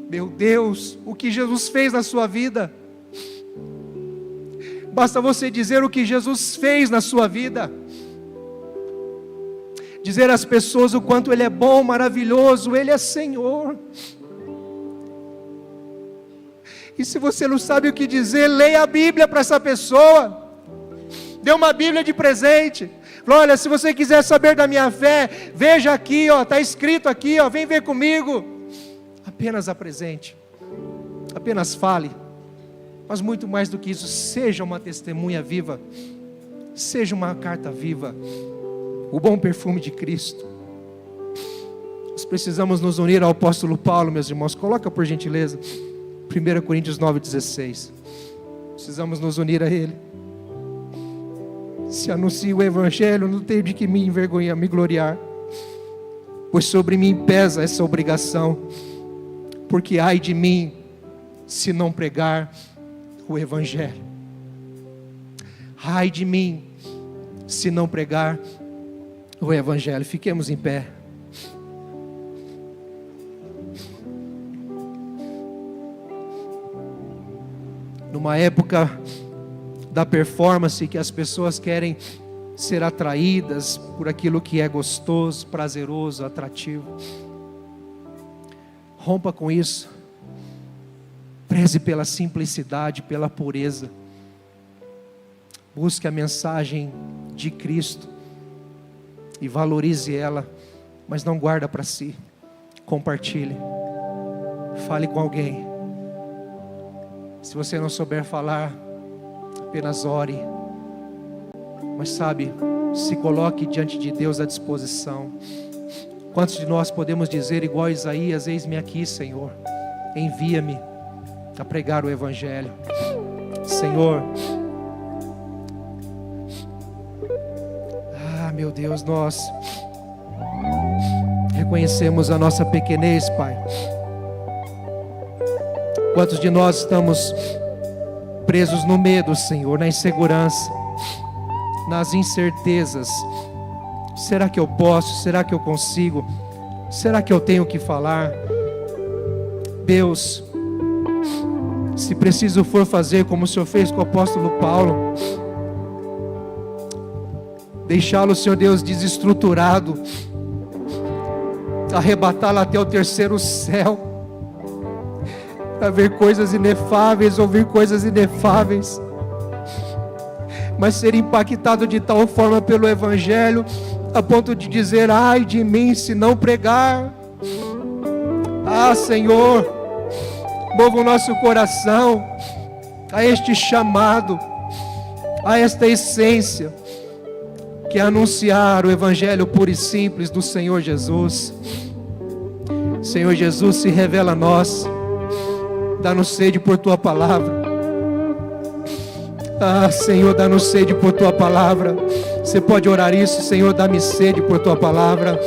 Meu Deus, o que Jesus fez na sua vida. Basta você dizer o que Jesus fez na sua vida. Dizer às pessoas o quanto Ele é bom, maravilhoso, Ele é Senhor. E se você não sabe o que dizer, leia a Bíblia para essa pessoa. Dê uma Bíblia de presente. Fala, olha, se você quiser saber da minha fé, veja aqui, está escrito aqui, vem ver comigo. Apenas apresente, apenas fale. Mas muito mais do que isso, seja uma testemunha viva, seja uma carta viva, o bom perfume de Cristo. Nós precisamos nos unir ao apóstolo Paulo, meus irmãos. Coloca por gentileza 1 Coríntios 9,16. Precisamos nos unir a Ele. Se anuncio o Evangelho, não tenho de que me envergonhar, me gloriar, pois sobre mim pesa essa obrigação, porque ai de mim se não pregar o Evangelho. Ai de mim se não pregar o Evangelho. Fiquemos em pé. Numa época da performance, que as pessoas querem ser atraídas por aquilo que é gostoso, prazeroso, atrativo, rompa com isso. Preze pela simplicidade, pela pureza. Busque a mensagem de Cristo e valorize ela, mas não guarda para si. Compartilhe. Fale com alguém. Se você não souber falar, apenas ore. Mas sabe, se coloque diante de Deus à disposição. Quantos de nós podemos dizer igual a Isaías: eis-me aqui, Senhor, envia-me a pregar o Evangelho. Senhor, meu Deus, nós reconhecemos a nossa pequenez, Pai. Quantos de nós estamos presos no medo, Senhor, na insegurança, nas incertezas? Será que eu posso? Será que eu consigo? Será que eu tenho que falar? Deus, se preciso for fazer como o Senhor fez com o apóstolo Paulo, deixá-lo, Senhor Deus, desestruturado, arrebatá-lo até o terceiro céu, para ver coisas inefáveis, ouvir coisas inefáveis, mas ser impactado de tal forma pelo Evangelho, a ponto de dizer: ai de mim se não pregar. Ah, Senhor, mova o nosso coração a este chamado, a esta essência, que é anunciar o Evangelho puro e simples do Senhor Jesus. Senhor Jesus, se revela a nós, dá-nos sede por Tua Palavra. Ah, Senhor, dá-nos sede por Tua Palavra. Você pode orar isso: Senhor, dá-me sede por Tua Palavra.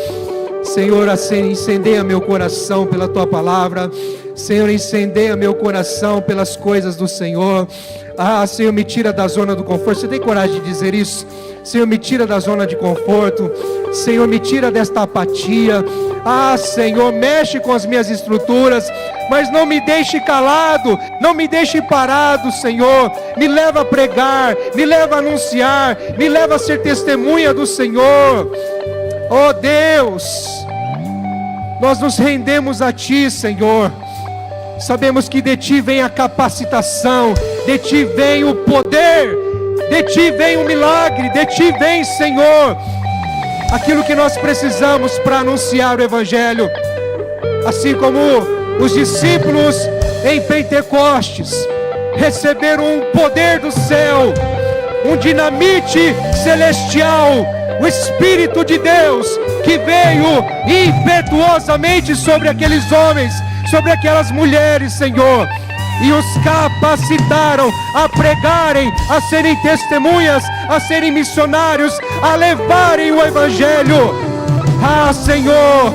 Senhor, incendeia meu coração pela Tua Palavra. Senhor, incendeia meu coração pelas coisas do Senhor. Ah, Senhor, me tira da zona do conforto. Você tem coragem de dizer isso? Senhor, me tira da zona de conforto. Senhor, me tira desta apatia. Ah, Senhor, mexe com as minhas estruturas, mas não me deixe calado, não me deixe parado, Senhor. Me leva a pregar, me leva a anunciar, me leva a ser testemunha do Senhor. Oh Deus, nós nos rendemos a Ti, Senhor. Sabemos que de Ti vem a capacitação, de Ti vem o poder, de Ti vem o milagre, de Ti vem, Senhor, aquilo que nós precisamos para anunciar o Evangelho. Assim como os discípulos em Pentecostes receberam um poder do céu, um dinamite celestial, o Espírito de Deus que veio impetuosamente sobre aqueles homens, sobre aquelas mulheres, Senhor, e os capacitaram a pregarem, a serem testemunhas, a serem missionários, a levarem o Evangelho. Ah, Senhor,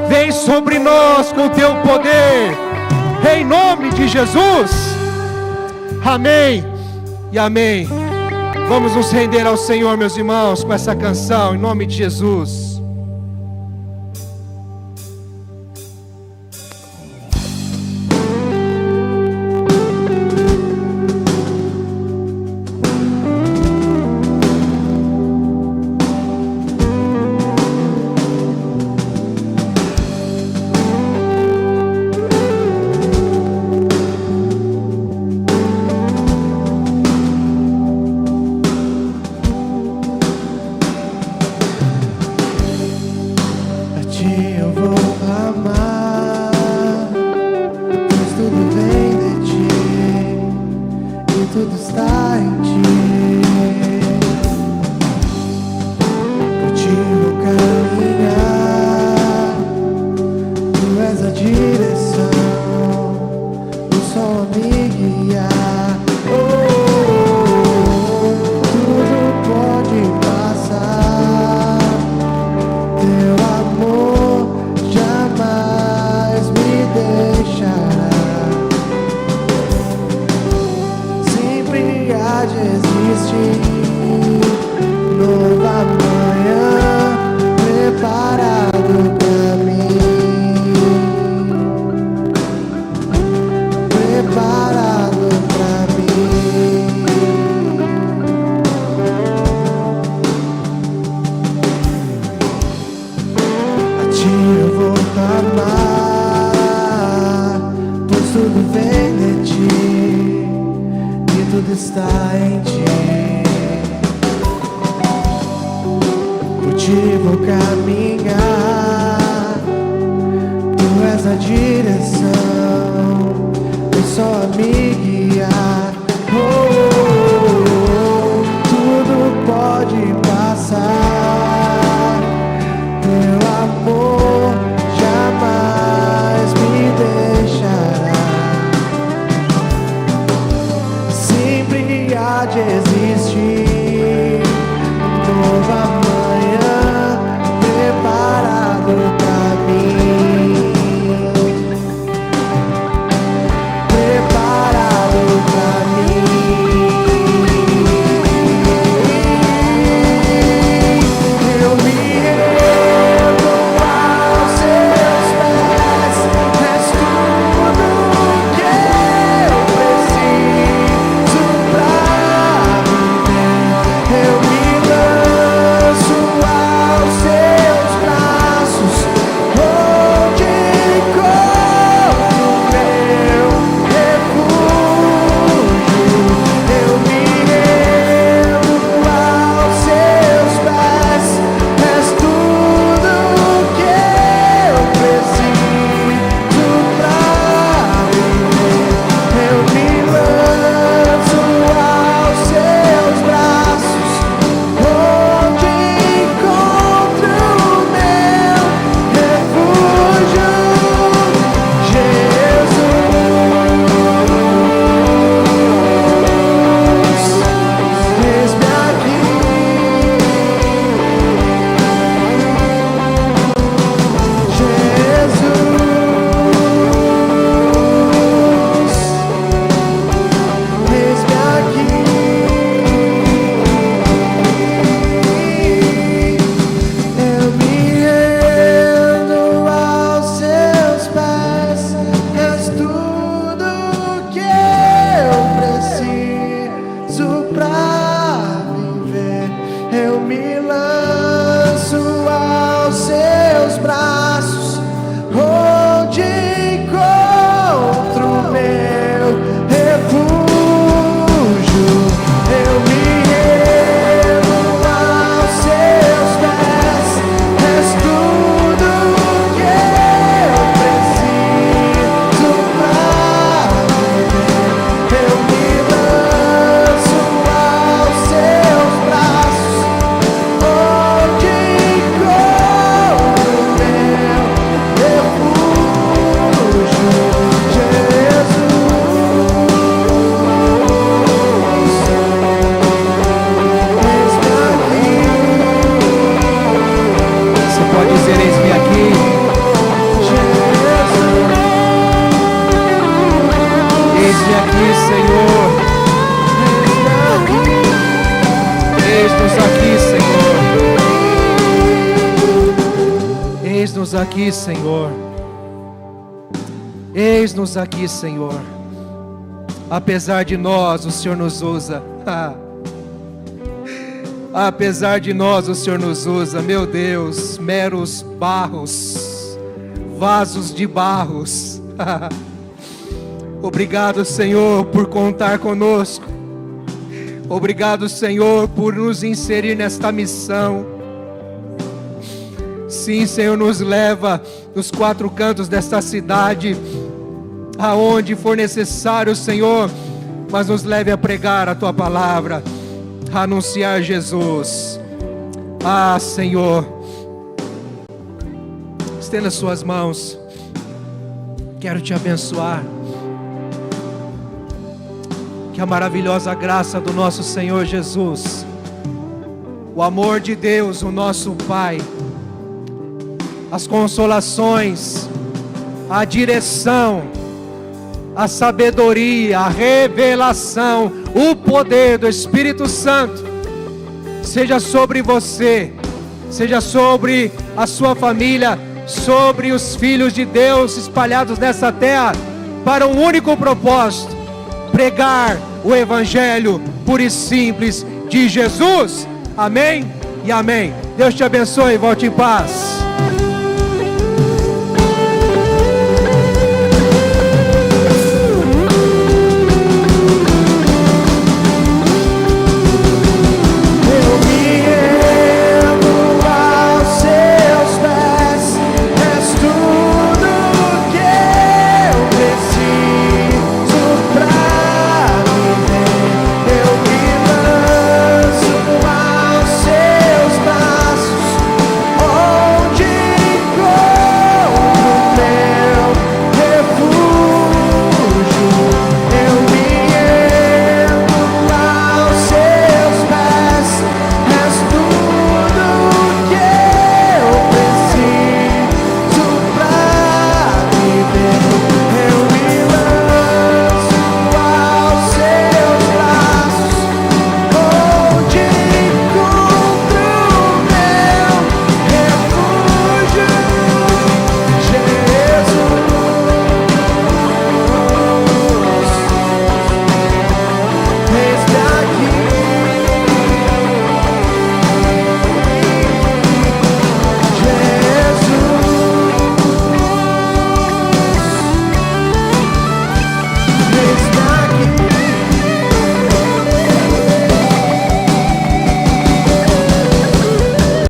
vem sobre nós com Teu poder, em nome de Jesus. Amém e amém. Vamos nos render ao Senhor, meus irmãos, com essa canção, em nome de Jesus. Preparado Eis-nos aqui, Senhor. Eis-nos aqui, Senhor. Apesar de nós, o Senhor nos usa. Apesar de nós, o Senhor nos usa, meu Deus, meros barros, vasos de barros. Obrigado, Senhor, por contar conosco. Obrigado, Senhor, por nos inserir nesta missão. Sim, Senhor, nos leva nos quatro cantos desta cidade, aonde for necessário, Senhor, mas nos leve a pregar a Tua palavra, a anunciar Jesus. Ah, Senhor, estenda suas mãos, quero Te abençoar. Que a maravilhosa graça do nosso Senhor Jesus, o amor de Deus, o nosso Pai, as consolações, a direção, a sabedoria, a revelação, o poder do Espírito Santo, seja sobre você, seja sobre a sua família, sobre os filhos de Deus espalhados nessa terra, para um único propósito: pregar o Evangelho puro e simples de Jesus. Amém e amém. Deus te abençoe e volte em paz.